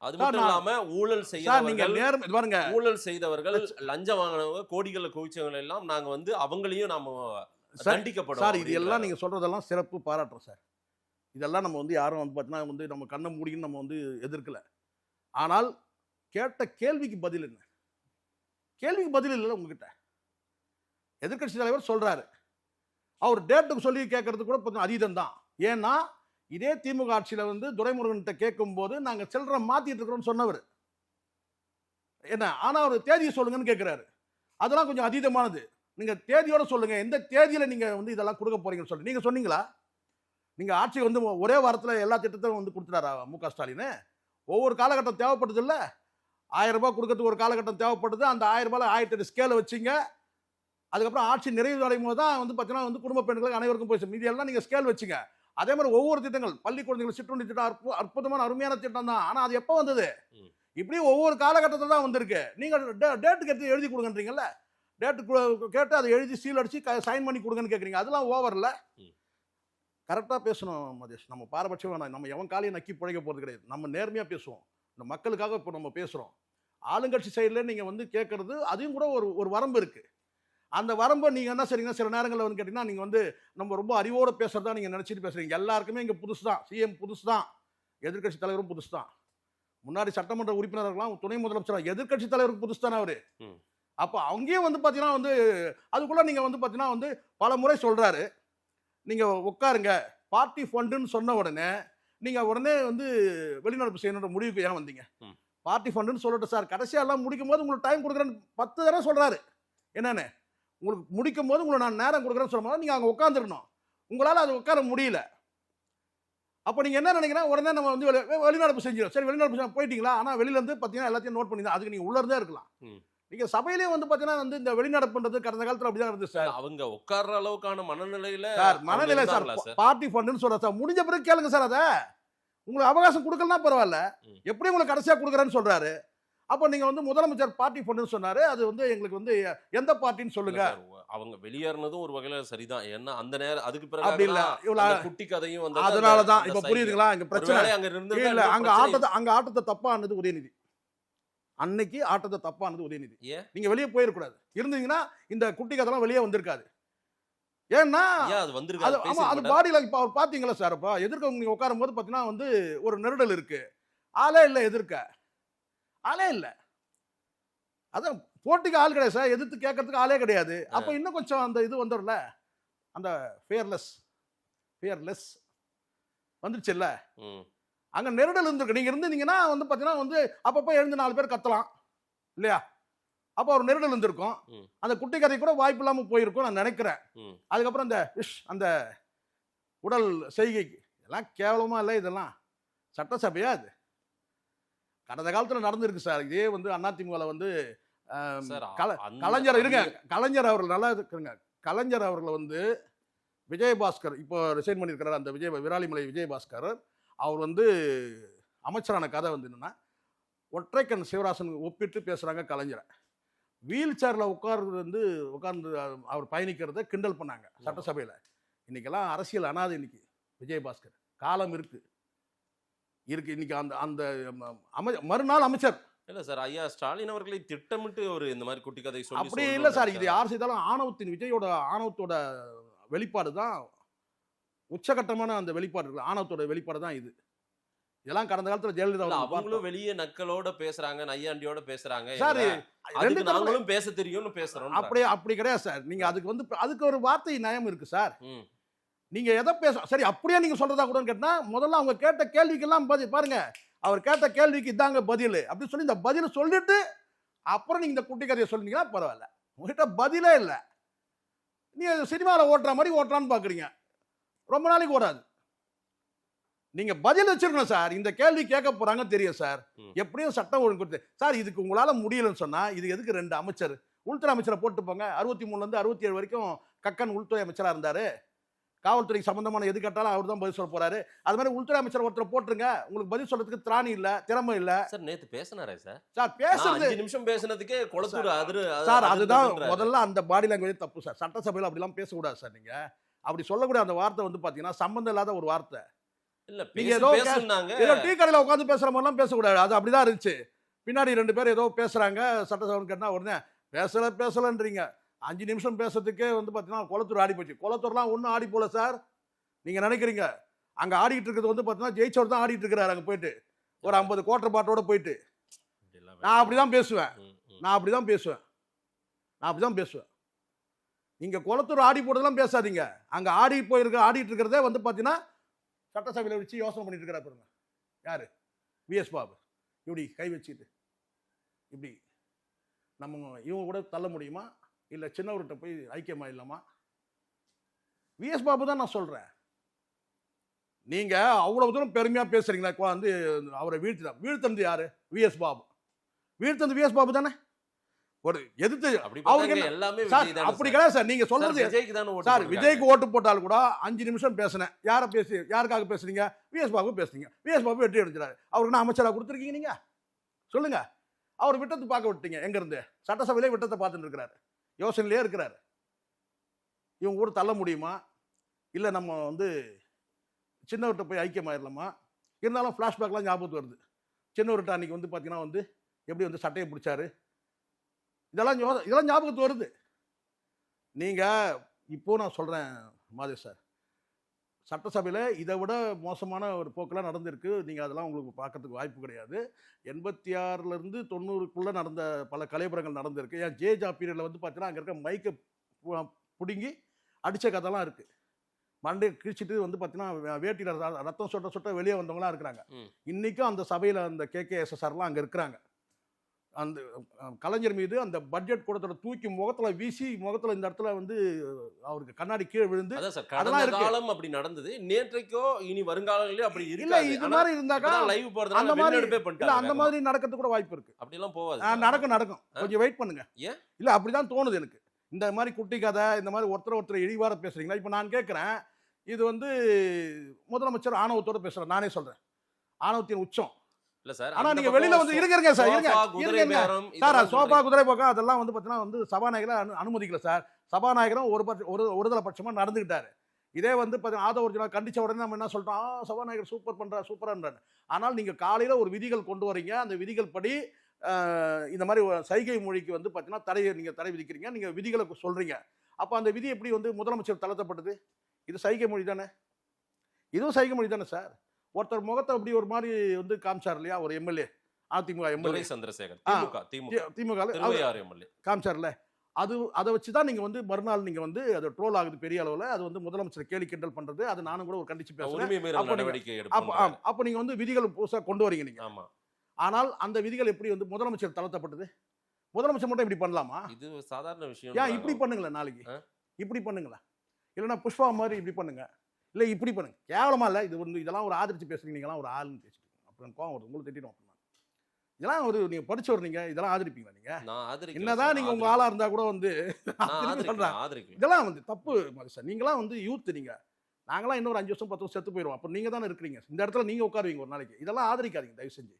அது சார், மட்டும் இல்லாம ஊழல் சார் நீங்க செய்தவர்கள் நேரம் இது பாருங்க, ஊழல் செய்தவர்கள் லஞ்சம் வாங்கினவங்க கோடிகளை குவிச்சவங்க எல்லாம் நாங்க வந்து அவங்களையும் நாம சார் தண்டிக்கப்படும் சார் இது எல்லாம் நீங்க சொல்றதெல்லாம் சிறப்பு, பாராட்டுறோம் சார். இதெல்லாம் நம்ம வந்து யாரும் வந்து பார்த்தீங்கன்னா வந்து நம்ம கண்ணை மூடின்னு நம்ம வந்து எதிர்க்கல. ஆனால் கேட்ட கேள்விக்கு பதில் என்ன? கேள்விக்கு பதில் இல்லை உங்ககிட்ட. எதிர்க்கட்சி தலைவர் சொல்றாரு, அவர் டேட்டுக்கு சொல்லி கேட்கறது கூட கொஞ்சம் அதீதம் தான். ஏன்னா இதே திமுக ஆட்சியில வந்து துரைமுருகன்கிட்ட கேட்கும் போது நாங்க சில்லறை மாத்திட்டு இருக்கிறோம்னு சொன்னவர் என்ன, ஆனா அவர் தேதியை சொல்லுங்கன்னு கேட்கிறாரு. அதெல்லாம் கொஞ்சம் அதீதமானது. நீங்க தேதியோட சொல்லுங்க, எந்த தேதியில நீங்க வந்து இதெல்லாம் கொடுக்க போறீங்கன்னு சொல்லி நீங்க சொன்னீங்களா? நீங்க ஆட்சி வந்து ஒரே வாரத்துல எல்லா திட்டத்தையும் வந்து கொடுத்துட்டாரா மு.க. ஸ்டாலின்? ஒவ்வொரு காலகட்டம் தேவைப்படுது இல்ல, 1000 ரூபாய் கொடுக்கறதுக்கு ஒரு காலகட்டம் தேவைப்படுது. அந்த 1000 ரூபாய் 1008 ஸ்கேல வச்சிங்க. அதுக்கப்புறம் ஆட்சி நிறைவு அடையும் போது தான் வந்து பார்த்தீங்கன்னா வந்து குடும்ப பெண்களுக்கு அனைவருக்கும் போய் மீதி எல்லாம் நீங்க ஸ்கேல் வச்சுங்க. அதே மாதிரி ஒவ்வொரு திட்டங்கள், பள்ளி குழந்தைகள் சிற்றுண்டி திட்டம் அற்புதமான அருமையான திட்டம் தான். ஆனா அது எப்போ வந்தது? இப்படி ஒவ்வொரு காலகட்டத்தில் தான் வந்திருக்கு. நீங்க டேட்டுக்கு எடுத்து எழுதி கொடுங்கன்றீங்கல்ல, டேட்டு கேட்டு அதை எழுதி சீல் அடிச்சு சைன் பண்ணி கொடுங்கன்னு கேட்குறீங்க. அதெல்லாம் ஓவர்ல. கரெக்டாக பேசணும் மதேஷ். நம்ம பாரபட்சம் வேணாம். நம்ம எவன் காலையை நக்கி பிழைக்க போகிறது கிடையாது. நம்ம நேர்மையாக பேசுவோம். இந்த மக்களுக்காக இப்போ நம்ம பேசுகிறோம். ஆளுங்கட்சி சைடில் நீங்கள் வந்து கேட்குறது அதையும் கூட ஒரு வரம்பு இருக்குது. அந்த வரம்பை நீங்கள் என்ன செய்றீங்க, சில நேரங்களில் வந்து கேட்டிங்கன்னா நீங்கள் வந்து நம்ம ரொம்ப அறிவோடு பேசுகிறதா நீங்கள் நினச்சிட்டு பேசுகிறீங்க. எல்லாருக்குமே இங்கே புதுசு தான், சிஎம் புதுசு தான், எதிர்க்கட்சி தலைவரும் புதுசு தான். முன்னாடி சட்டமன்ற உறுப்பினர்கள்லாம் துணை முதலமைச்சர், எதிர்க்கட்சி தலைவருக்கு புதுசு தானே அவரு. அப்போ அங்கேயும் வந்து பார்த்தீங்கன்னா வந்து அதுக்குள்ளே நீங்கள் வந்து பார்த்தீங்கன்னா வந்து பல முறை சொல்கிறாரு, நீங்கள் உட்காருங்க பார்ட்டி ஃபண்டுன்னு சொன்ன உடனே நீங்கள் உடனே வந்து வெளிநடப்பு செய்யணுன்ற முடிவுக்கு ஏன் வந்தீங்க? பார்ட்டி ஃபண்டுன்னு சொல்லட்டும் சார், கடைசியாக எல்லாம் முடிக்கும் போது உங்களுக்கு டைம் கொடுக்குறேன்னு 10 தடவை சொல்கிறாரு. என்னென்னு உங்களுக்கு முடிக்கும் போது உங்களுக்கு நான் நேரம் கொடுக்குறேன்னு சொல்லும்போது நீங்கள் அங்கே உட்காந்துருக்கணும். உங்களால் அது உட்கார முடியல. அப்போ நீங்கள் என்ன நினைக்கிறேன், உடனே நம்ம வந்து வெளிநடப்பு செஞ்சிடும். சரி வெளிநடப்பு போயிட்டீங்களா? ஆனால் வெளியிலேருந்து பார்த்தீங்கன்னா எல்லாத்தையும் நோட் பண்ணி தான், அதுக்கு நீங்கள் உள்ளே இருந்தே இருக்கலாம். நீங்கள் சபையிலே வந்து பார்த்தீங்கன்னா வந்து இந்த வெளிநடப்புன்றது கடந்த காலத்தில் அப்படி தான் இருந்துச்சு சார். அவங்க உட்கார்ற அளவுக்கான மனநிலையில சார், மனநிலை சார், பார்ட்டி ஃபண்டுன்னு சொல்ற சார், முடிஞ்ச பிறகு கேளுங்க சார். அதை உங்களுக்கு அவகாசம் கொடுக்கலன்னா பரவாயில்ல, எப்படி உங்களுக்கு கடைசியாக கொடுக்குறேன்னு சொல்றாரு. அப்போ நீங்க வந்து முதலமைச்சர் பார்ட்டி ஃபண்டுன்னு சொன்னாரு, அது வந்து எங்களுக்கு வந்து எந்த பார்ட்டின்னு சொல்லுங்க. அவங்க வெளியேறினதும் ஒரு வகையில சரிதான். ஏன்னா அந்த நேரம் அதுக்கு அப்படி இல்ல, பிறகு இவ்வளவு குட்டி கதையும் வந்து அதனால தான் இப்ப புரியுதுங்களா இங்க பிரச்சனை. அங்க இருந்து இல்ல, அங்க ஆட்டத்தை தப்பா ஆனது உதயநிதி. அன்னைக்கு ஆட்டத்தை தப்பானது உதயநிதி. நீங்க வெளியே போயிடக்கூடாது. இருந்தீங்கன்னா இந்த குட்டி கதெல்லாம் வெளியே வந்திருக்காது. ஏன்னா அது பாடியில இப்ப அவர் பாத்தீங்களா சார், இப்ப எதிர்க்க நீங்க உட்காரும் போது பாத்தீங்கன்னா வந்து ஒரு நெருடல் இருக்கு. ஆளே இல்ல, எதிர்க்க ஆளே இல்ல. அதான் போட்டிக்கு ஆள் கிடையாது சார், எதிர்த்து கேட்கறதுக்கு ஆளே கிடையாது. அப்ப இன்னும் கொஞ்சம் அந்த இது வந்துடும்ல, அந்த ஃபியர்லெஸ் வந்துருச்சு இல்ல. அங்க நெருடல் இருந்திருக்கு. நீங்க இருந்தீங்கன்னா வந்து பாத்தீங்கன்னா வந்து அப்பப்போ எழுந்து 4 பேர் கத்தலாம் இல்லையா? அப்போ ஒரு நெருடல் இருந்திருக்கும். அந்த குட்டி கதை கூட வாய்ப்பு இல்லாம போயிருக்கும் நான் நினைக்கிறேன். அதுக்கப்புறம் அந்த உடல் செய்கை எல்லாம் கேவலமா இல்லை. இதெல்லாம் சட்டசபையா? அது கடந்த காலத்துல நடந்திருக்கு சார். இதே வந்து அதிமுக வந்து கலைஞர் அவர்கள் நல்லா இருக்குங்க. கலைஞர் அவர்கள் வந்து விஜயபாஸ்கர் இப்போ ரிசைன் பண்ணியிருக்கிறார். அந்த விராலிமலை விஜயபாஸ்கர் அவர் வந்து அமைச்சரான கதை வந்து என்னன்னா, ஒற்றைக்கண் சிவராசன் ஒப்பிட்டு பேசுறாங்க கலைஞரை. வீல் சேர்ல உட்கார்ந்து அவர் பயணிக்கிறத கிண்டல் பண்ணாங்க சட்டசபையில். இன்னைக்கெல்லாம் அரசியல் அனாதை. இன்னைக்கு விஜயபாஸ்கர் காலம் இருக்கு. இன்னைக்கு அந்த மறுநாள் அமைச்சர் இல்ல சார், ஐயா ஸ்டாலின் அவர்களை திட்டமிட்டு ஒரு இந்த மாதிரி குட்டி கதை சொல்லி அப்படி இல்ல சார். இது யார் செய்தாலும் விஜயோட ஆணவத்தோட வெளிப்பாடு தான், உச்சகட்டமான அந்த வெளிப்பாடு இருக்கு. ஆணவத்தோட வெளிப்பாடு தான் இது. இதெல்லாம் கடந்த காலத்துல ஜெயலலிதா அவங்களும் வெளியே நக்கலோட பேசுறாங்க, நையாண்டியோட பேசுறாங்க. சார் நாங்களும் பேச தெரியும்னு பேசுறோம். அப்படி கிடையாது சார். நீங்க அதுக்கு ஒரு வார்த்தை நயம் இருக்கு சார். நீங்க எதை சரி அப்படியே நீங்க சொல்றதா கூட கேட்டா, முதல்ல அவங்க கேட்ட கேள்விக்கெல்லாம் பாருங்க, அவர் கேட்ட கேள்விக்கு இதாங்க பதில் அப்படின்னு சொல்லி இந்த பதில சொல்லிட்டு அப்புறம் நீங்க இந்த குட்டி கதையை சொன்னீங்கன்னா பரவாயில்ல. உங்ககிட்ட பதிலே இல்லை. நீங்க சினிமாவில் ஓட்டுற மாதிரி ஓட்டுறான்னு பாக்குறீங்க, ரொம்ப நாளைக்கு ஓடாது. நீங்க பதில் வச்சிருக்கணும் சார். இந்த கேள்வி கேட்க போறாங்க தெரியும் சார். எப்படியும் சட்டம் ஒழுங்கு கொடுத்து சார், இதுக்கு உங்களால முடியலன்னு சொன்னா இது எதுக்கு 2 அமைச்சர் உள்துறை அமைச்சரை போட்டு போங்க. 63ல இருந்து 67 வரைக்கும் கக்கன் உள்துறை அமைச்சரா இருந்தாரு. காவல்துறை சம்பந்தமான எது கேட்டாலும் அவர் தான் பதில் சொல்ல போறாரு. அது மாதிரி உள்துறை அமைச்சர் ஒருத்தர் போட்டுருங்க. உங்களுக்கு பதில் சொல்றதுக்கு திராணி இல்ல, திறமை இல்ல. சார் நேத்து பேசினாரே சார். சார் பேசுறது 5 நிமிஷம் பேசினதுக்கே கொளத்தூர் சார், அதுதான் முதல்ல அந்த பாடி லாங்குவேஜ் தப்பு சார். சட்டசபையில் அப்படிலாம் பேசக்கூடாது சார். நீங்க அப்படி சொல்லக்கூடிய அந்த வார்த்தை வந்து பாத்தீங்கன்னா சம்பந்தம் இல்லாத ஒரு வார்த்தை. இல்ல நீங்க ஏதோ டீ கடையில் உட்காந்து பேசுற மாதிரிலாம் பேசக்கூடாது. அது அப்படிதான் இருந்துச்சு. பின்னாடி 2 பேர் ஏதோ பேசுறாங்க, சட்டசபை கேட்டா உடனே பேசலன்றீங்க. 5 நிமிஷம் பேசுறதுக்கே வந்து பாத்தீங்கன்னா கொளத்தூர் ஆடி போச்சு. கொளத்தூர்லாம் ஒன்றும் ஆடி போல சார். நீங்க நினைக்கிறீங்க அங்க ஆடிட்டு இருக்கிறது வந்து பாத்தீங்கன்னா ஜெயிச்சவர் தான் ஆடிட்டு இருக்கிறாரு. அங்க போயிட்டு ஒரு 50 குவார்டர் பாட்டோட போயிட்டு நான் அப்படிதான் பேசுவேன். நீங்க குளத்தூர் ஆடி போட்டதெல்லாம் பேசாதீங்க. அங்க ஆடிட்டு இருக்கிறதே வந்து பாத்தீங்கன்னா சட்டசபையில் வச்சு யோசனை பண்ணிட்டு இருக்கிறா பாருங்க. யாரு? விஎஸ் பாபு. இப்படி கை வச்சுட்டு இப்படி நம்ம இவங்க கூட தள்ள முடியுமா? இல்ல சின்னவர்கிட்ட போய் ஐக்கியமா இல்லாமா? விஎஸ் பாபு தான் நான் சொல்றேன். நீங்க அவ்வளவு தூரம் பெருமையா பேசுறீங்களா? வந்து அவரை வீழ்த்தது யாரு? விஎஸ் பாபு. வீழ்த்தது விஎஸ் பாபு தானே. ஒரு எதிர்த்து அவருக்கு எல்லாமே அப்படி கிடையாது சார். நீங்க சொல்றது சார், விஜய்க்கு ஓட்டு போட்டாலும் கூட 5 நிமிஷம் பேசினேன். யாருக்காக பேசுறீங்க? விஎஸ் பாபு பேசுறீங்க. விஎஸ் பாபு வெற்றி அடைஞ்சாரு. அவருக்கு என்ன அமைச்சரா கொடுத்துருக்கீங்க? நீங்க சொல்லுங்க. அவர் விட்டத்தை பார்க்க விட்டீங்க. எங்க இருந்து? சட்டசபையிலே விட்டத்தை பார்த்துட்டு இருக்கிறாரு. யோசனையிலே இருக்கிறாரு. இவங்க கூட தள்ள முடியுமா? இல்ல நம்ம வந்து சின்னவர்கிட்ட போய் ஐக்கியமாயிடலாமா? இருந்தாலும் ஃபிளாஷ்பேக்லாம் ஞாபகத்துக்கு வருது. சின்னவர்கிட்ட அன்னைக்கு வந்து பாத்தீங்கன்னா வந்து எப்படி வந்து சட்டையை பிடிச்சாரு, இதெல்லாம் ஞாபகத்து வருது. நீங்க இப்போ நான் சொல்றேன் மாதேஷ் சார், சட்டசபையில் இதை விட மோசமான ஒரு போக்கெல்லாம் நடந்திருக்கு. நீங்க அதெல்லாம் உங்களுக்கு பார்க்கறதுக்கு வாய்ப்பு கிடையாது. 86ல இருந்து 90க்குள்ள நடந்த பல கலைபுரங்கள் நடந்திருக்கு. ஏன் ஜேஜா பீரியட்ல வந்து பார்த்தீங்கன்னா அங்கே இருக்க மைக்கை பிடுங்கி அடிச்ச கதைலாம் இருக்கு. மண்டே கிழிச்சிட்டு வந்து பார்த்தீங்கன்னா வேட்டியில் ரத்தம் சொட்ட வெளியே வந்தவங்களாம் இருக்கிறாங்க. இன்னைக்கும் அந்த சபையில் அந்த KKSSRலாம் அங்கே இருக்கிறாங்க. அந்த கலைஞர் மீது அந்த பட்ஜெட் கூடத்தோட தூக்கி முகத்துல வீசி, முகத்துல இந்த இடத்துல வந்து அவருக்கு கண்ணாடி கீழே விழுந்து அதெல்லாம் காலம் அப்படி நடந்தது. நேற்றைக்கோ இனி வருங்காலங்களிலே அப்படி இல்ல. இது மாதிரி இருந்தாக்கா லைவ் போறதுனால அந்த மாதிரி இல்ல, அந்த மாதிரி நடக்கிறது கூட வாய்ப்பு இருக்கு. அப்படி எல்லாம் போவாது. நடக்கும். கொஞ்சம் வெயிட் பண்ணுங்க. இல்ல அப்படிதான் தோணுது எனக்கு. இந்த மாதிரி குட்டி கதை, இந்த மாதிரி ஒருத்தர் இழிவார பேசுறீங்களா? இப்ப நான் கேட்கிறேன், இது வந்து முதலமைச்சர் ஆணவத்தோட பேசுறேன். நானே சொல்றேன், ஆணவத்தின் உச்சம். இல்ல சார், ஆனா நீங்க வெளியில வந்து இருங்க சார். சோபா குதிரை போக்கம் அதெல்லாம் வந்து பாத்தீங்கன்னா வந்து சபாநாயகரை அனுமதிக்கல சார். சபாநாயகரும் ஒருதலை பட்சமா நடந்துகிட்டாரு. இதே வந்து ஆதவர்ஜுனா கண்டிச்ச உடனே நம்ம என்ன சொல்றோம், சபாநாயகர் சூப்பர் பண்றாரு சூப்பரான்றாரு. ஆனால் நீங்க காலையில ஒரு விதிகள் கொண்டு வரீங்க. அந்த விதிகள் படி இந்த மாதிரி சைகை மொழிக்கு வந்து பாத்தீங்கன்னா நீங்க தடை விதிக்கிறீங்க. நீங்க விதிகளை சொல்றீங்க. அப்ப அந்த விதி எப்படி வந்து முதலமைச்சர் தளர்த்தப்பட்டது? இது சைகை மொழி தானே. இதுவும் சைகை மொழி தானே சார். ஒருத்தர் முகத்தை அப்படி ஒரு மாதிரி வந்து காமிச்சார் இல்லையா, ஒரு எம்எல்ஏ, அதிமுக எம்எல்ஏ சந்திரசேகர், திமுக காமிச்சார்ல. அதை வச்சுதான் நீங்க வந்து மறுநாள் நீங்க வந்து அது ட்ரோல் ஆகுது பெரிய அளவுல. அது வந்து முதலமைச்சர் கேலி கிண்டல் பண்றது. அது நானும் கூட ஒரு கண்டிச்சு பேசுறேன். அப்ப நீங்க வந்து விதிகள் புதுசா கொண்டு வரீங்க நீங்க. ஆனால் அந்த விதிகள் எப்படி வந்து முதலமைச்சர் தளர்த்தப்பட்டது? முதலமைச்சர் மட்டும் இப்படி பண்ணலாமா? இது சாதாரண விஷயம். ஏன் இப்படி பண்ணுங்களேன், நாளைக்கு இப்படி பண்ணுங்களேன். இல்லைன்னா புஷ்பா மாதிரி இப்படி பண்ணுங்க, இல்லை இப்படி பண்ணுங்க. கேவலமா இல்லை இது வந்து. இதெல்லாம் ஒரு ஆதரிச்சு பேசுறீங்க. நீங்களாம் ஒரு ஆளுன்னு பேசிட்டு அப்புறம் கோவம் வருது உங்களுக்கு. திட்டிடும். இதெல்லாம் ஒரு நீங்க படிச்சவர், நீங்க இதெல்லாம் ஆதரிப்பீங்களா? நீங்க என்னதான் நீங்க உங்க ஆளா இருந்தா கூட வந்து இதெல்லாம் வந்து தப்பு சார். நீங்களாம் வந்து யூத். நீங்க நாங்களாம் இன்னொரு 5 வருஷம் 10 வருஷம் செத்து போயிடுவோம். அப்ப நீங்க தானே இருக்கிறீங்க இந்த இடத்துல. நீங்க உட்காருவீங்க ஒரு நாளைக்கு. இதெல்லாம் ஆதரிக்காதீங்க தயவு செஞ்சு.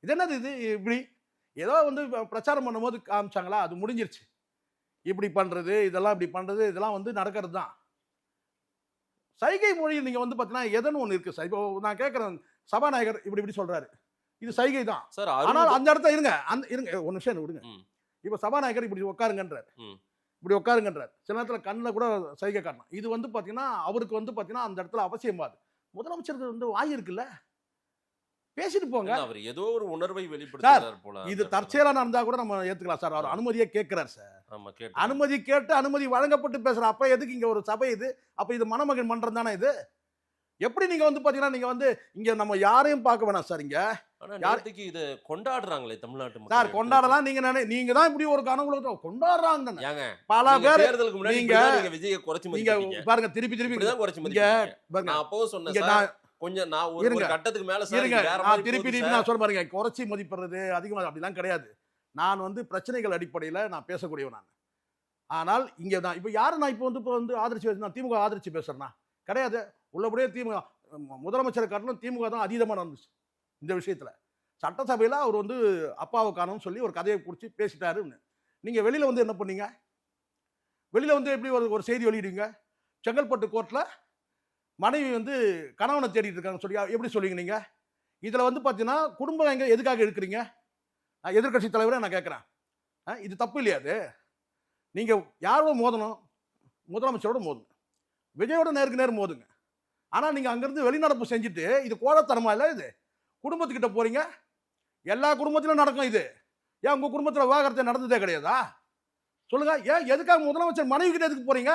இது என்னது இது? இப்படி ஏதோ வந்து பிரச்சாரம் பண்ணும்போது காமிச்சாங்களா, அது முடிஞ்சிருச்சு. இப்படி பண்றது, இதெல்லாம் இப்படி பண்றது, இதெல்லாம் வந்து நடக்கிறது தான். சைகை மொழியில் நீங்க வந்து பாத்தீங்கன்னா எதன்னு ஒண்ணு இருக்கு சார். இப்போ நான் கேட்கிறேன், சபாநாயகர் இப்படி சொல்றாரு, இது சைகை தான். ஆனால் அந்த இடத்துல இருங்க ஒரு நிமிஷம் விடுங்க. இப்ப சபாநாயகர் இப்படி உட்காருங்கன்றார், இப்படி உட்காருங்கன்றார். சில நேரத்துல கண்ணில் கூட சைகை காட்டணும். இது வந்து பாத்தீங்கன்னா அவருக்கு வந்து பாத்தீங்கன்னா அந்த இடத்துல அவசியமாது. முதலமைச்சருக்கு வந்து வாய் இருக்குல்ல, பேசிட்டு போங்க. அவர் ஏதோ ஒரு உணர்வை வெளிப்படுத்துறார் போல. இது தற்செயலா நடந்தா கூட நம்ம ஏத்துக்கலாம் சார். அவர் அனுமதியே கேட்கிறார் சார். அனுமதி கேட்டு அனுமதி வழங்கப்பட்டு பேசுற. அப்ப எதுக்கு இங்க ஒரு சபை இது? அப்ப இது மணமகன் மன்றம் தானே இது? எப்படி நீங்க வந்து பாத்தீங்கன்னா நீங்க வந்து இங்க நம்ம யாரையும் பார்க்க வேணாம் சார். இங்க ஆனா நேத்துக்கு இத கொண்டாடுறாங்களே தமிழ்நாட்டு சார் மக்கள். கொண்டாடலாம். நீங்க தான் இப்படி ஒரு கனவுல கொண்டாடுறாங்க தானே. ஏங்க பல நீங்க பேர் தேர்தலுக்கு முன்னாடி நீங்க நீங்க விஜயை குறைச்சு நீங்க மதிப்பீங்க. பாருங்க திருப்பி இப்படிதான் குறைச்சு இங்க மதிப்பீங்க. பாருங்க நான் அப்பவும் சொன்னேன் இங்க சார். கொஞ்சம் நான் ஒரு இருங்க. கட்டத்துக்கு மேல சார் இருங்க இது வேற நான் மாதிரி திருப்பி போகுது திருப்பி சார். நான் சொல்ல பாருங்க குறைச்சி மதிப்பிடுறது அதிகமாக அப்படிலாம் கிடையாது. நான் வந்து பிரச்சனைகள் அடிப்படையில் நான் பேசக்கூடியவன் நான். ஆனால் இங்கே தான் இப்போ யாரை நான் இப்போ வந்து ஆதரிச்சு நான் திமுக ஆதரிச்சு பேசுறேன்னா கிடையாது. உள்ளபடியே திமுக முதலமைச்சரை காட்டிலும் திமுக தான் அதீதமாக நடந்துச்சு இந்த விஷயத்தில். சட்டசபையில் அவர் வந்து அப்பாவை காணும்னு சொல்லி ஒரு கதையை குறித்து பேசிட்டாருன்னு நீங்கள் வெளியில் வந்து என்ன பண்ணீங்க? வெளியில் வந்து எப்படி ஒரு செய்தி வெளியிடுவீங்க? செங்கல்பட்டு கோர்ட்டில் மனைவி வந்து கணவனை தேடிட்டு இருக்காங்கன்னு சொல்லி எப்படி சொல்லுவீங்க நீங்கள்? இதில் வந்து பார்த்தீங்கன்னா குடும்பம் எங்கே எதுக்காக எடுக்கிறீங்க? நான் எதிர்கட்சி தலைவரை நான் கேட்குறேன், இது தப்பு இல்லையா? அது நீங்கள் யாரோட மோதணும்? முதலமைச்சரோட மோதுங்க, விஜயோட நேருக்கு நேர் மோதுங்க. ஆனால் நீங்கள் அங்கேருந்து வெளிநடப்பு செஞ்சுட்டு இது கோழத்தனமா இல்லை? இது குடும்பத்துக்கிட்ட போறீங்க. எல்லா குடும்பத்திலும் நடக்கும் இது. ஏன் உங்கள் குடும்பத்தில் விவாகரத்தை நடந்ததே கிடையாதா? சொல்லுங்க. ஏன் எதுக்காக முதலமைச்சர் மனைவி கிட்ட எதுக்கு போறீங்க?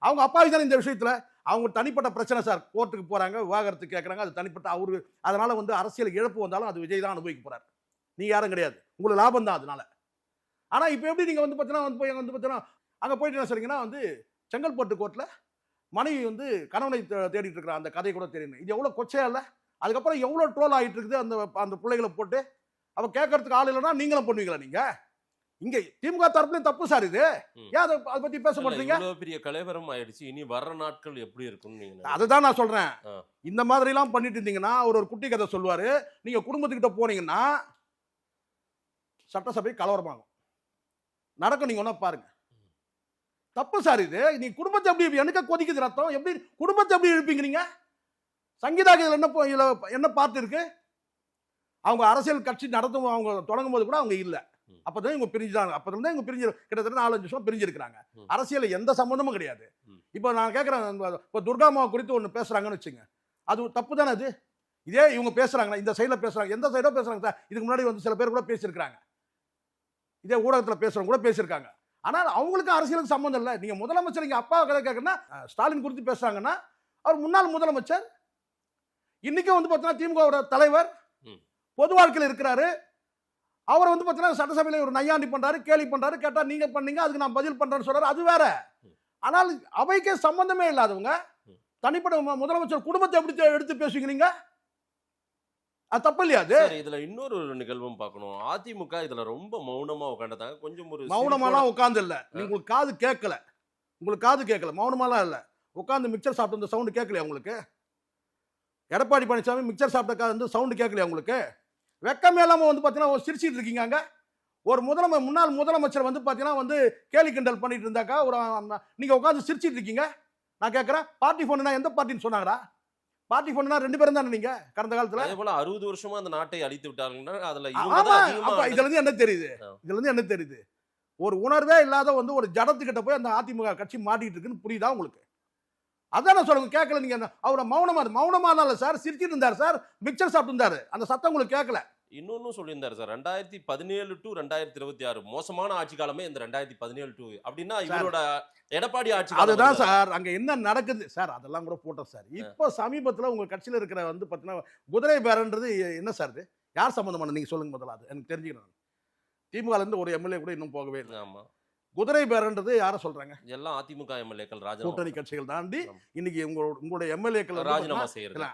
அவங்க அப்பாவி தானே இந்த விஷயத்தில். அவங்க தனிப்பட்ட பிரச்சனை சார். கோர்ட்டுக்கு போறாங்க, விவாகரத்து கேட்குறாங்க, அது தனிப்பட்ட அவரு. அதனால வந்து அரசியல் இழப்பு வந்தாலும் அது விஜய் தான் அனுபவிக்க போறாரு. நீங்க யாரும் கிடையாது. உங்களுக்கு லாபம் தான் அதனால. ஆனா இப்போ எப்படி நீங்க வந்து பார்த்தீங்கன்னா அங்கே போயிட்டு என்ன சொல்றீங்கன்னா வந்து செங்கல்பட்டு கோர்ட்ல மனைவி வந்து கணவனை தேடிட்டு இருக்கிற அந்த கதை கூட தெரியும். இது எவ்வளோ கொச்சையா இல்லை? அதுக்கப்புறம் எவ்வளோ ட்ரோல் ஆகிட்டு இருக்குது அந்த பிள்ளைகளை போட்டு. அவ கேட்கறதுக்கு ஆள் இல்லைன்னா நீங்களும் பண்ணுவீங்களா? நீங்க இங்க திமுக தரப்புலையும் தப்பு சார் இது. ஏன் அதை பத்தி பேச மாட்டீங்க? இவ்வளவு பெரிய கலவரம் ஆயிடுச்சு. இனி வர்ற நாட்கள் எப்படி இருக்கும்னு நீங்க அதுதான் நான் சொல்றேன். இந்த மாதிரி எல்லாம் பண்ணிட்டு இருந்தீங்கன்னா ஒரு குட்டி கதை சொல்லுவாரு. நீங்க குடும்பத்துக்கிட்ட போனீங்கன்னா சட்டசபை கலவரமாகும் நடக்கும். நீங்க ஒண்ணா பாருங்க. தப்பு சார் இது. நீ குடும்பத்தை எப்படி எனக்கு கொதிக்குது ரத்தம்? எப்படி குடும்பத்தை எப்படி எழுப்பீங்க நீங்க? சங்கீதாக்கு இதுல என்ன பார்த்து இருக்கு? அவங்க அரசியல் கட்சி நடத்தும் அவங்க தொடங்கும் போது கூட அவங்க இல்ல. அப்பதான் இவங்க பிரிஞ்சுதாங்க. அப்பதான் இவங்க பிரிஞ்சு கிட்டத்தட்ட 4-5 வருஷம் பிரிஞ்சிருக்கிறாங்க. அரசியல் எந்த சம்பந்தமும் கிடையாது. இப்போ நான் கேட்கிறேன், இப்போ துர்காமாவை குறித்து ஒன்று பேசுறாங்கன்னு வச்சுங்க, அது தப்பு தானே? அது இதே இவங்க பேசுறாங்கன்னா இந்த சைடில் பேசுறாங்க, எந்த சைடோ பேசுறாங்க சார். இதுக்கு முன்னாடி வந்து சில பேர் கூட பேசியிருக்கிறாங்க, இதே ஊடகத்தில் பேசுறவங்க கூட பேசியிருக்காங்க. ஆனால் அவங்களுக்கு அரசியலுக்கு சம்பந்தம் இல்லை. நீங்க முதலமைச்சர் இங்க அப்பா கதை கேட்கறேன்னா ஸ்டாலின் குறித்து பேசுறாங்கன்னா அவர் முன்னாள் முதலமைச்சர், இன்னைக்கு வந்து பார்த்தீங்கன்னா திமுகவோட தலைவர், பொது வாழ்க்கையில் இருக்கிறாரு. அவர் வந்து பார்த்தீங்கன்னா சட்டசபையில் ஒரு நையாண்டி பண்றாரு, கேலி பண்றாரு. கேட்டா நீங்க பண்ணீங்க, அதுக்கு நான் பதில் பண்றேன்னு சொல்றாரு. அது வேற. ஆனால் அவைக்கே சம்பந்தமே இல்லாதவங்க தனிப்பட்ட முதலமைச்சர் குடும்பத்தை எப்படி எடுத்து பேசுவீங்க நீங்க? அது தப்பு இல்லையா? அது இதுல இன்னொரு நிகழ்வும் பார்க்கணும். அதிமுக இதுல ரொம்ப மௌனமா உட்காந்துட்டாங்க. கொஞ்சம் ஒரு மௌனமாலாம் உட்கார்ந்து இல்ல. உங்களுக்கு காது கேட்கல. உங்களுக்கு காது கேட்கல. மௌனமாலாம் இல்ல. உட்கார்ந்து மிக்சர் சாப்பிட்டு அந்த சவுண்ட் கேட்கலையா உங்களுக்கு? எடப்பாடி பழனிசாமி மிக்சர் சாப்பிட்ட அந்த சவுண்ட் கேட்கலையா உங்களுக்கு? வெக்கமே இல்லாம வந்து பாத்தீங்கன்னா சிரிச்சிட்டு இருக்கீங்க. அங்க ஒரு முன்னாள் முதலமைச்சர் வந்து பாத்தீங்கன்னா வந்து கேலி கிண்டல் பண்ணிட்டு இருந்தாக்கா ஒரு நீங்க உட்கார்ந்து சிரிச்சிட்டு இருக்கீங்க. நான் கேட்கறேன், பார்ட்டி ஃபண்டுனா எந்த பார்ட்டின்னு சொன்னாங்கடா? பார்ட்டி ஃபண்டுனா 2 பேரும் தானே நீங்க கடந்த காலத்துல? அதே போல 60 வருஷமா அந்த நாட்டை அழித்து விட்டாங்கன்னா அதுல இதுல இருந்து என்ன தெரியுது? இதுல இருந்து என்ன தெரியுது? ஒரு உணர்வே இல்லாத வந்து ஒரு ஜடத்துக்கிட்ட போய் அந்த அதிமுக கட்சி மாட்டிட்டு இருக்குன்னு புரியுதா உங்களுக்கு? அதான் சொல்லுங்க. கேட்கல நீங்க. அவரை மௌனமா இல்ல சார், சிரிச்சிட்டு இருந்தார் சார், மிக்சர் சாப்பிட்டு இருந்தாரு. அந்த சத்தம் உங்களுக்கு கேட்கல. இன்னொன்னு சொல்லியிருந்தாரு சார், 2017 to 2026 மோசமான ஆட்சி காலமே இந்த 2017 to அப்படின்னா இவரோட எடப்பாடி ஆட்சி. அதுதான் சார் அங்க என்ன நடக்குது சார். அதெல்லாம் கூட போட்டோம் சார். இப்போ சமீபத்தில் உங்க கட்சியில் இருக்கிற வந்து பார்த்தீங்கன்னா குதிரை பேரன்றது என்ன சார்? இது யார் சம்பந்தமான நீங்க சொல்லுங்க முதல்ல. அது எனக்கு தெரிஞ்சுக்கணும். திமுக இருந்து ஒரு எம்எல்ஏ கூட இன்னும் போகவே இல்லை. ஆமா, குதிரை பேரன்றது யாரை சொல்றாங்க? எல்லாம் அதிமுக எம்எல்ஏக்கள் கூட்டணி கட்சிகள் தாண்டி இன்னைக்கு உங்களுடைய எம்எல்ஏக்கள் ராஜினாமா செய்யறாங்க.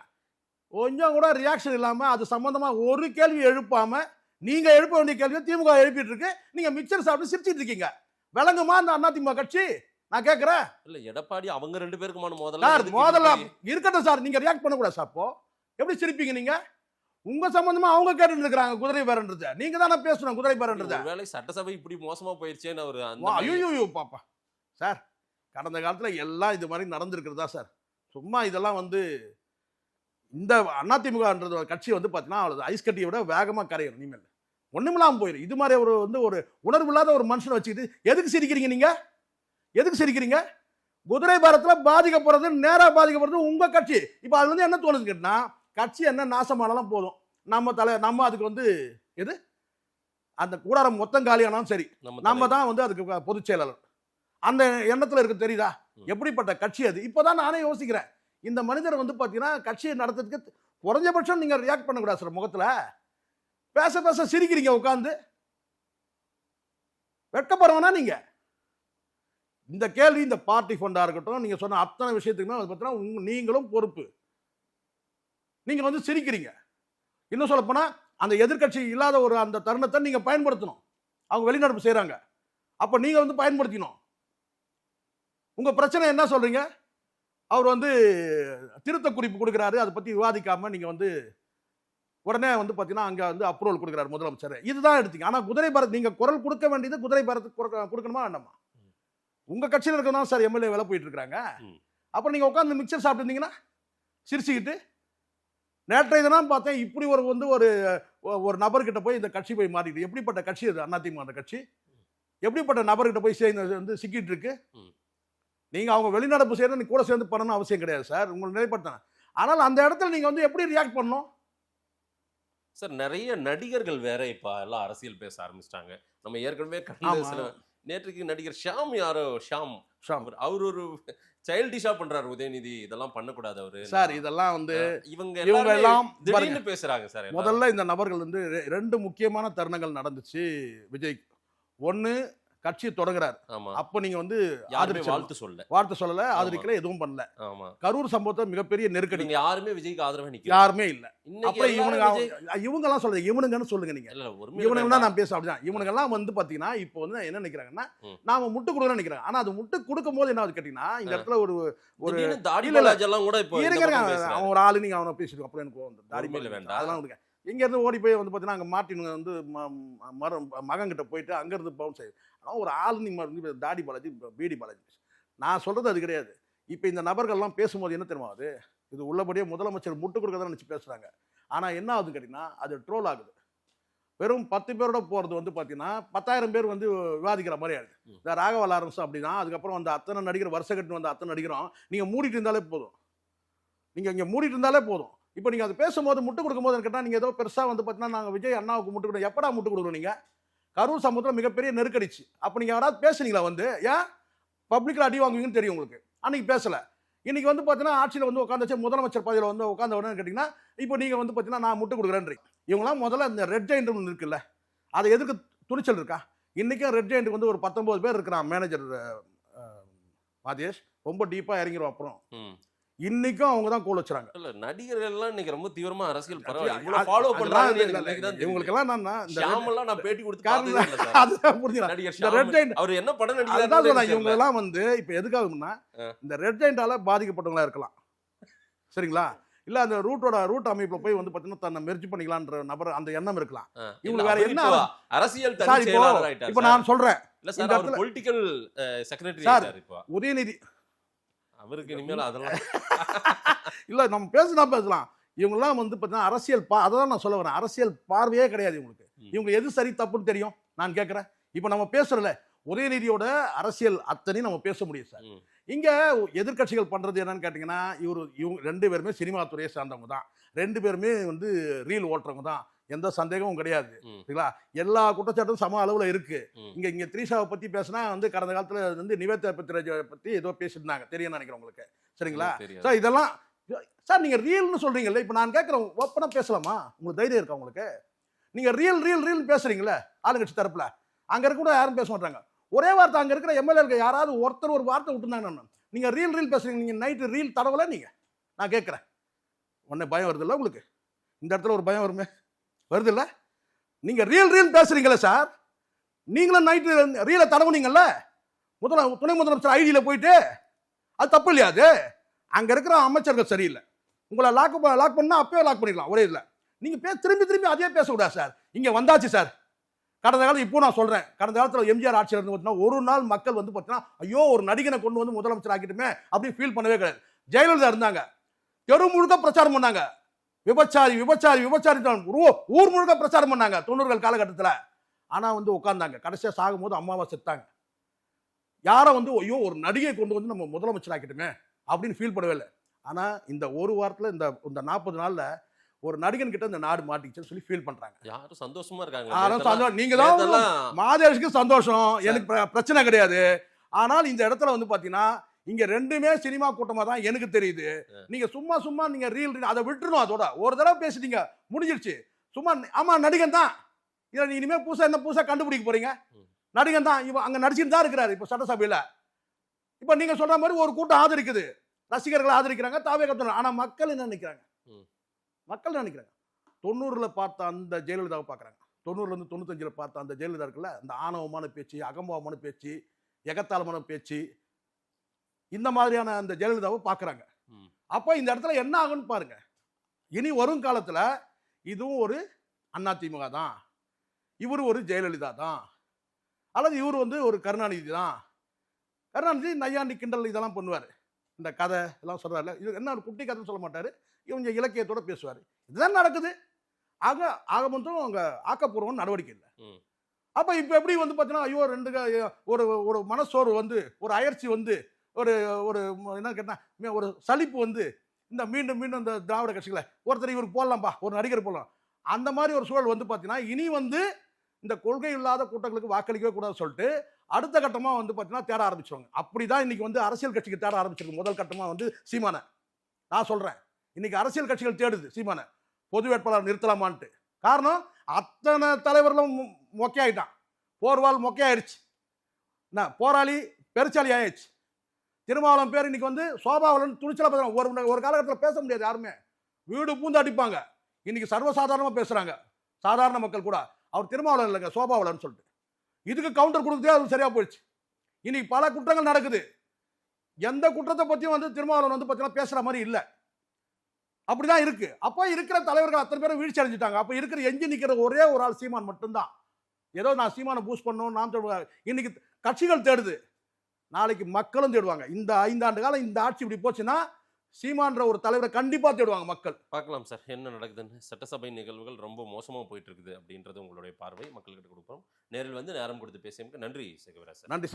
கொஞ்சம் கூட ரியாக்ஷன் இல்லாம அது சம்பந்தமா ஒரு கேள்வி எழுப்பாம நீங்க எழுப்ப வேண்டிய கேள்வியை திமுக எழுப்பிட்டு இருக்கு. நீங்க மிக்சர் சாப்பிட்டு சிரிச்சிட்டு இருக்கீங்க. விளங்குமா அந்த அதிமுக கட்சி? நான் கேட்கிறேன். இல்ல எடப்பாடி அவங்க 2 பேருக்குமான மோதல் இருக்கட்டும் சார். நீங்க ரியாக்ட் பண்ண கூடாது சார். அப்போ எப்படி சிரிப்பீங்க நீங்க? உங்க சம்பந்தமா அவங்க கேட்டு இருக்காங்க குதிரை பேரன்றத. நீங்க தானே பேசணும் குதிரை பேரன்றத. ஒருவேளை சட்டசபை இப்படி மோசமா போயிருச்சேன்னு அவரு ஐயோ பாப்பா சார், கடந்த காலத்துல எல்லாம் இது மாதிரி நடந்திருக்கிறதா சார். சும்மா இதெல்லாம் வந்து இந்த அதிமுகன்றது கட்சி வந்து பார்த்தீங்கன்னா அவ்வளவு ஐஸ் கட்டியை விட வேகமா கரையும். இனிமேல் ஒண்ணுமில்லாம போயிடும். இது மாதிரி ஒரு உணர்வு இல்லாத ஒரு மனுஷனை வச்சுக்கிட்டு எதுக்கு சிரிக்கிறீங்க நீங்க? எதுக்கு சிரிக்கிறீங்க? குதிரை பாரத்துல பாதிக்கப்படுறது, நேரா பாதிக்கப்படுறது உங்க கட்சி. இப்ப அது வந்து என்ன தோணுது கேட்டா, கட்சி என்ன நாசமானாலும் போதும், நம்ம அதுக்கு வந்து எது அந்த கூடாரம் மொத்தம் காலியானாலும் சரி, நம்ம தான் வந்து அதுக்கு பொதுச் செயலாளர். அந்த எண்ணத்துல இருக்கு. தெரியுதா எப்படிப்பட்ட கட்சி அது? இப்பதான் நானே யோசிக்கிறேன். இந்த மனிதர் வந்து பார்த்தீங்கன்னா கட்சியை நடத்துறதுக்கு குறைஞ்சபட்சம் நீங்கள் ரியாக்ட் பண்ணக்கூடாது சார். முகத்தில் பேச பேச சிரிக்கிறீங்க உட்காந்து, வெட்கப்படுறவனா நீங்கள்? இந்த கேள்வி இந்த பார்ட்டி ஃபண்டாக இருக்கட்டும், நீங்கள் சொன்ன அத்தனை விஷயத்துக்குமே அது பார்த்தீங்கன்னா நீங்களும் பொறுப்பு. நீங்கள் வந்து சிரிக்கிறீங்க. இன்னும் சொல்லப்போனால் அந்த எதிர்க்கட்சி இல்லாத ஒரு அந்த தருணத்தை நீங்கள் பயன்படுத்தணும். அவங்க வெளிநடப்பு செய்கிறாங்க, அப்போ நீங்கள் வந்து பயன்படுத்தினோம். உங்கள் பிரச்சனை என்ன சொல்கிறீங்க? அவர் வந்து திருத்த குறிப்பு கொடுக்குறாரு, அதை பற்றி விவாதிக்காமல் நீங்கள் வந்து உடனே வந்து பார்த்தீங்கன்னா அங்கே வந்து அப்ரூவல் கொடுக்குறாரு முதலமைச்சர். இதுதான் எடுத்தீங்க. ஆனால் குதிரை பாரத் நீங்கள் குரல் கொடுக்க வேண்டியது குதிரை பாரத்துக்கு கொடுக்கணுமா வேண்டாமா? உங்கள் கட்சியில் இருக்கிறதா சார் எம்எல்ஏ வேலை போயிட்டு இருக்காங்க. அப்போ நீங்கள் உட்காந்து மிக்சர் சாப்பிட்டுருந்தீங்கன்னா சிரிச்சுக்கிட்டு, நேற்றைய தினம் பார்த்தேன் இப்படி ஒரு வந்து ஒரு நபர்கிட்ட போய் இந்த கட்சி போய் மாறிட்டு, எப்படிப்பட்ட கட்சி அது அதிமுக? அந்த கட்சி எப்படிப்பட்ட நபர்கிட்ட போய் சேர்ந்து வந்து சிக்கிட்டு இருக்கு? நீங்க அவங்க வெளிநடப்பு செய்யறது கூட சேர்ந்து பண்ணணும் அவசியம் கிடையாது சார், உங்களுக்கு நிலைப்படுத்தின. ஆனால் அந்த இடத்துல நீங்க வந்து எப்படி ரியாக்ட் பண்ணணும் சார்? நிறைய நடிகர்கள் வேற இப்ப எல்லாம் அரசியல் பேச ஆரம்பிச்சிட்டாங்க. நம்ம ஏற்கனவே கண்ட நேற்றுக்கு நடிகர் ஷாம், யாரோ ஷாம் அவர் ஒரு சைல்டிஷா பண்றாரு. உதயநிதி இதெல்லாம் பண்ணக்கூடாது அவரு சார். இதெல்லாம் வந்து இவங்க எல்லாம் திடீர்னு பேசுறாங்க சார். முதல்ல இந்த நபர்கள் வந்து ரெண்டு முக்கியமான தருணங்கள் நடந்துச்சு விஜய். ஒன்னு கட்சி தொடங்குறாரு, அப்ப நீங்க வந்து வாழ்த்து சொல்லல, ஆதரிக்கல, எதுவும் பண்ணல. கரூர் சம்பவத்தை மிகப்பெரிய நெருக்கடி, யாருமே விஜய்க்கு ஆதரவா நிக்கல, யாருமே இல்ல. அப்ப இவங்க எல்லாம் சொல்லுங்க, இவனுங்கன்னு சொல்லுங்க நீங்க. இவனுங்க தான் நான் பேச அப்படிதான். இவனுங்க எல்லாம் வந்து பாத்தீங்கன்னா இப்போ வந்து என்ன நினைக்கிறாங்கன்னா நாம முட்டு கொடுக்கணும்னு நினைக்கிறாங்க. ஆனா அது முட்டு கொடுக்கும் போது என்ன ஆகுது கேட்டீங்கன்னா, இந்த இடத்துல ஒரு எல்லாம் கூட இப்போ அவன் ஒரு ஆளு, நீங்க அவனை பேசிட்டு அப்புறம் எனக்கு தாடி வேண்டாம் அதெல்லாம் கொடுங்க. இங்க இருந்து ஓடி போய் வந்து பாத்தீங்கன்னா அங்க மார்ட்டின் வந்து மகன் கிட்ட போயிட்டு அங்க இருந்து பவுன் செய்யுது. ஆனால் ஒரு ஆள் நீங்க தாடி பாலாஜி, பிடி பாலாஜி. நான் சொல்றது அது கிடையாது. இப்போ இந்த நபர்கள்லாம் பேசும்போது என்ன தெரியுமா, அது இது உள்ளபடியே முதலமைச்சர் முட்டு கொடுக்கதான் நினைச்சு பேசுறாங்க. ஆனா என்ன ஆகுது கேட்டீங்கன்னா, அது ட்ரோல் ஆகுது. வெறும் 10 பேரோட போறது வந்து பாத்தீங்கன்னா 10,000 பேர் வந்து விவாதிக்கிற மாதிரி ஆகுது. இந்த ராகவ லாரன்ஸ் அப்படின்னா, அதுக்கப்புறம் வந்து அத்தனை நடிகர் வருஷ கட்டு வந்து அத்தனை நடிகரும் நீங்க மூடிட்டு இருந்தாலே போதும். நீங்க இங்க மூடிட்டு இருந்தாலே போதும். இப்போ நீங்க அது பேசும்போது முட்டு கொடுக்கும்போது கேட்டால் நீங்க ஏதோ பெருசா வந்து பார்த்தீங்கன்னா நாங்கள் விஜய் அண்ணாவுக்கு முட்டு கொடுக்கணும். எப்படா முட்டு கொடுக்கணும்? நீங்க கரூர் சமூகத்தில் மிகப்பெரிய நெருக்கடிச்சு. அப்போ நீங்க யாராவது பேசுனீங்களா? வந்து ஏன் பப்ளிக்ல அடி வாங்குவீங்கன்னு தெரியும் உங்களுக்கு. அன்னைக்கு பேசல. இன்னைக்கு வந்து பார்த்தீங்கன்னா ஆட்சியில் வந்து உட்காந்துச்சு, முதலமைச்சர் பதவியில் வந்து உட்காந்த உடனே கேட்டிங்கன்னா இப்போ நீங்க வந்து பார்த்தீங்கன்னா நான் முட்டு கொடுக்குறேன்றீங்க. இவங்களாம் முதல்ல இந்த ரெட் ஜெயிண்ட் ஒன்று இருக்குல்ல, அதை எதுக்கு துணிச்சல் இருக்கா? இன்னைக்கும் ரெட் ஜெயிண்ட் வந்து ஒரு 19 பேர் இருக்கிறான் மேனேஜர் மாதேஷ். ரொம்ப டீப்பா இறங்கிடும். அப்புறம் இன்னைக்கும் அவங்க தான் கோல் வச்சுறாங்க. இல்ல நடிகர்கள் எல்லாம் இன்னைக்கு ரொம்ப தீவிரமா அரசியல் பரவாயில்ல ஃபாலோ பண்றாங்க. இவங்களுக்கு எல்லாம் நான் பேட்டி கொடுத்து அதுதான் புரிஞ்சுறேன். இந்த ரெட் ஜெயிண்ட் அவர் என்ன படம் நடிக்கிறாரு இவங்க எல்லாம் வந்து இப்ப எதுக்காகனா இந்த ரெட் ஜெயிண்டால பாதிக்கப்பட்டவங்களா இருக்கலாம், சரிங்களா? இல்ல அந்த ரூட் அமைப்புல போய் வந்து பாத்தீங்கன்னா தன்னை மெர்ஜ் பண்ணிக்கலாம்ன்ற நபர் அந்த எண்ணம் இருக்கலாம். இவங்க வேற என்ன அரசியல் இப்ப நான் சொல்றேன், பொலிட்டிக்கல் செக்ரட்டரி உதயநிதி அவருக்கு இனிமேல் அதெல்லாம் இல்ல நம்ம பேசலாம். இவங்கெல்லாம் வந்து பார்த்தீங்கன்னா அரசியல் அதான் நான் சொல்ல வரேன், அரசியல் பார்வையே கிடையாது இவங்களுக்கு. இவங்க எது சரி தப்புன்னு தெரியும். நான் கேட்குறேன், இப்போ நம்ம பேசுறல உதயநிதியோட அரசியல் அத்தனையும் நம்ம பேச முடியும் சார். இங்க எதிர்கட்சிகள் பண்றது என்னன்னு கேட்டீங்கன்னா, இவங்க 2 பேருமே சினிமா துறையை சார்ந்தவங்க தான், 2 பேருமே வந்து ரீல் ஓட்டுறவங்க தான், எந்த சந்தேகமும் கிடையாது. சரிங்களா? எல்லா குற்றச்சாட்டும் சம அளவுல இருக்கு. இங்க த்ரீஷாவை பத்தி பேசினா வந்து கடந்த காலத்துல வந்து நிவேதா பத்தி ஏதோ பேசியிருந்தாங்க, தெரியும் நினைக்கிறேன் உங்களுக்கு. சரிங்களா சார்? இதெல்லாம் சார் நீங்க ரீல்னு சொல்றீங்கல்ல, இப்ப நான் கேட்கறேன், ஓப்பனா பேசலாமா? உங்களுக்கு தைரியம் இருக்கா உங்களுக்கு? நீங்க ரீல் பேசுறீங்களே ஆளுங்கட்சி தரப்புல, அங்க இருக்க கூட யாரும் பேச மாட்டாங்க. ஒரே வார்த்தை அங்க இருக்கிற எம்எல்ஏ யாராவது ஒருத்தர் ஒரு வார்த்தை விட்டுருந்தாங்க, நீங்க ரீல் பேசுறீங்க, நீங்க நைட்டு ரீல் தடவல நீங்க. நான் கேட்கறேன், உடனே பயம் வருது இல்ல உங்களுக்கு? இந்த இடத்துல ஒரு பயம் வருமே, வருது இல்ல? நீங்க ரீல் பேசுறீங்களா சார்? நீங்களும் நைட்டு ரீல தடவுனீங்கல்ல துணை முதலமைச்சர் ஐடியில போயிட்டு, அது தப்பு இல்லையா? அது அங்க இருக்கிற அமைச்சர்கள் சரியில்லை. உங்களை லாக் பண்ணா அப்பவே லாக் பண்ணிடலாம் ஒரே இதுல. நீங்க திரும்பி அதே பேசக்கூடாது சார். இங்க வந்தாச்சு சார். கடந்த காலம் இப்போ நான் சொல்றேன், கடந்த காலத்தில் எம்ஜிஆர் ஆட்சியில் இருந்து பார்த்தீங்கன்னா ஒரு நாள் மக்கள் வந்து பார்த்தீங்கன்னா ஐயோ ஒரு நடிகனை கொண்டு வந்து முதலமைச்சர் ஆக்கிட்டுமே அப்படின்னு ஃபீல் பண்ணவே கிடையாது. ஜெயலலிதா இருந்தாங்க, தெரு முழுக்க பிரச்சாரம் பண்ணாங்க, விபச்சாரி ஊர் முழுக்க பிரச்சாரம் பண்ணாங்க 90கள் காலகட்டத்தில். ஆனா வந்து உட்கார்ந்தாங்க, கடைசியா சாகும் போது அம்மாவை செத்தாங்க. யாரும் வந்து ஐயோ ஒரு நடிகை கொண்டு வந்து நம்ம முதலமைச்சர் ஆக்கிட்டுமே அப்படின்னு ஃபீல் பண்ணவே இல்லை. ஆனா இந்த ஒரு வாரத்தில் இந்த 40 நாள்ல ஒரு நடிகன் கிட்ட இந்த நாடு மாட்டிச்சுன்னு சொல்லி ஃபீல் பண்றாங்க. யாரும் சந்தோஷமா இருக்காங்க. நீங்க தான் மாதேஷ்க்கு சந்தோஷம், எனக்கு பிரச்சனை கிடையாது. ஆனால் இந்த இடத்துல வந்து பாத்தீங்கன்னா இங்க ரெண்டுமே சினிமா கூட்டமா தான் எனக்கு தெரியுது. நீங்க சும்மா நீங்க ரீல் அதை விட்டுறணும். அதோட ஒரு தடவை பேசிட்டீங்க, முடிஞ்சிருச்சு. சும்மா ஆமா நடிகன் தான், இதை இனிமே புதுசா கண்டுபிடிக்க போறீங்க. நடிகன் தான், இவன் அங்க நடிச்சுட்டு தான் இருக்கிறாரு இப்ப சட்டசபையில. இப்ப நீங்க சொல்ற மாதிரி ஒரு கூட்டம் ஆதரிக்குது, ரசிகர்கள் ஆதரிக்கிறாங்க, தாவே கத்துறாங்க. ஆனா மக்கள் என்ன நினைக்கிறாங்க? மக்கள் என்ன நினைக்கிறாங்க? 90ல பார்த்த அந்த ஜெயலலிதாவை பார்க்குறாங்க. 90ல இருந்து 95ல பார்த்த அந்த ஜெயலலிதா இருக்குல்ல, அந்த ஆணவமான பேச்சு, அகம்பாவமான பேச்சு, எகத்தாளமான பேச்சு, இந்த மாதிரியான அந்த ஜெயலலிதாவை பார்க்குறாங்க. அப்போ இந்த இடத்துல என்ன ஆகுன்னு பாருங்க. இனி வரும் காலத்தில் இதுவும் ஒரு அதிமுக தான், இவர் ஒரு ஜெயலலிதா தான், அல்லது இவர் வந்து ஒரு கருணாநிதி தான். கருணாநிதி நையாண்டி கிண்டல் இதெல்லாம் பண்ணுவார், இந்த கதை எல்லாம் சொல்கிறாரு. இது என்ன ஒரு குட்டி கதை சொல்ல மாட்டார், இவங்க இலக்கியத்தோட பேசுவார். இதுதான் நடக்குது. ஆக மட்டும் அங்கே ஆக்கப்பூர்வம் நடவடிக்கை இல்லை. அப்போ இப்போ எப்படி வந்து பார்த்தீங்கன்னா, ஐயோ ஒரு மனசோர்வு வந்து, ஒரு அயற்சி வந்து, ஒரு ஒரு என்ன கேட்டால் ஒரு சலிப்பு வந்து, இந்த மீண்டும் இந்த திராவிட கட்சிகளை ஒருத்தர் இவருக்கு போடலாம்ப்பா, ஒரு நடிகர் போடலாம், அந்த மாதிரி ஒரு சூழல் வந்து பார்த்தீங்கன்னா, இனி வந்து இந்த கொள்கை இல்லாத கூட்டங்களுக்கு வாக்களிக்கவே கூடாதுன்னு சொல்லிட்டு அடுத்த கட்டமாக வந்து பார்த்தீங்கன்னா தேட ஆரம்பிச்சிருவாங்க. அப்படிதான் இன்னைக்கு வந்து அரசியல் கட்சிக்கு தேட ஆரம்பிச்சிருக்கு. முதல் கட்டமாக வந்து சீமானை நான் சொல்கிறேன். இன்னைக்கு அரசியல் கட்சிகள் தேடுது சீமானை பொது வேட்பாளர் நிறுத்தலாமான்ட்டு. காரணம், அத்தனை தலைவர்களும் மொக்கையாயிட்டான், போர்வால் மொக்கையாயிருச்சு, போராளி பெருச்சாலி ஆயிடுச்சு. திருமாவளவன் பேர் இன்னைக்கு வந்து சோபாவலன் துணிச்சலா பேசுறாங்க. ஒரு காலகட்டத்தில் பேச முடியாது, யாருமே வீடு பூந்து அடிப்பாங்க. இன்னைக்கு சர்வசாதாரணமாக பேசுறாங்க சாதாரண மக்கள் கூட. அவர் திருமாவளவன் இல்லைங்க, சோபாவலன் சொல்லிட்டு. இதுக்கு கவுண்டர் கொடுத்தே அது சரியா போயிடுச்சு. இன்னைக்கு பல குற்றங்கள் நடக்குது. எந்த குற்றத்தை பற்றியும் வந்து திருமாவளவன் வந்து பார்த்தீங்கன்னா பேசுற மாதிரி இல்லை. அப்படிதான் இருக்கு. அப்போ இருக்கிற தலைவர்கள் அத்தனை பேரும் வீழ்ச்சி அடைஞ்சிட்டாங்க. அப்போ இருக்கிற எஞ்சி நிற்கிற ஒரே ஒரு ஆள் சீமான் மட்டும்தான். ஏதோ நான் சீமானை பூஸ்ட் பண்ணணும் நாம் சொல்லுவாங்க. இன்னைக்கு கட்சிகள் தேடுது, நாளைக்கு மக்களும் தேடுவாங்க. இந்த 5 ஆண்டு காலம் இந்த ஆட்சி இப்படி போச்சுன்னா சீமான்ற ஒரு தலைவரை கண்டிப்பா தேடுவாங்க மக்கள். பார்க்கலாம் சார் என்ன நடக்குதுன்னு. சட்டசபை நிகழ்வுகள் ரொம்ப மோசமா போயிட்டு இருக்குது அப்படின்றது உங்களுடைய பார்வை மக்கள்கிட்ட கொடுப்போம். நேரில் வந்து நேரம் கொடுத்து பேசியமைக்கு நன்றி சேகவராஜ் சார். நன்றி.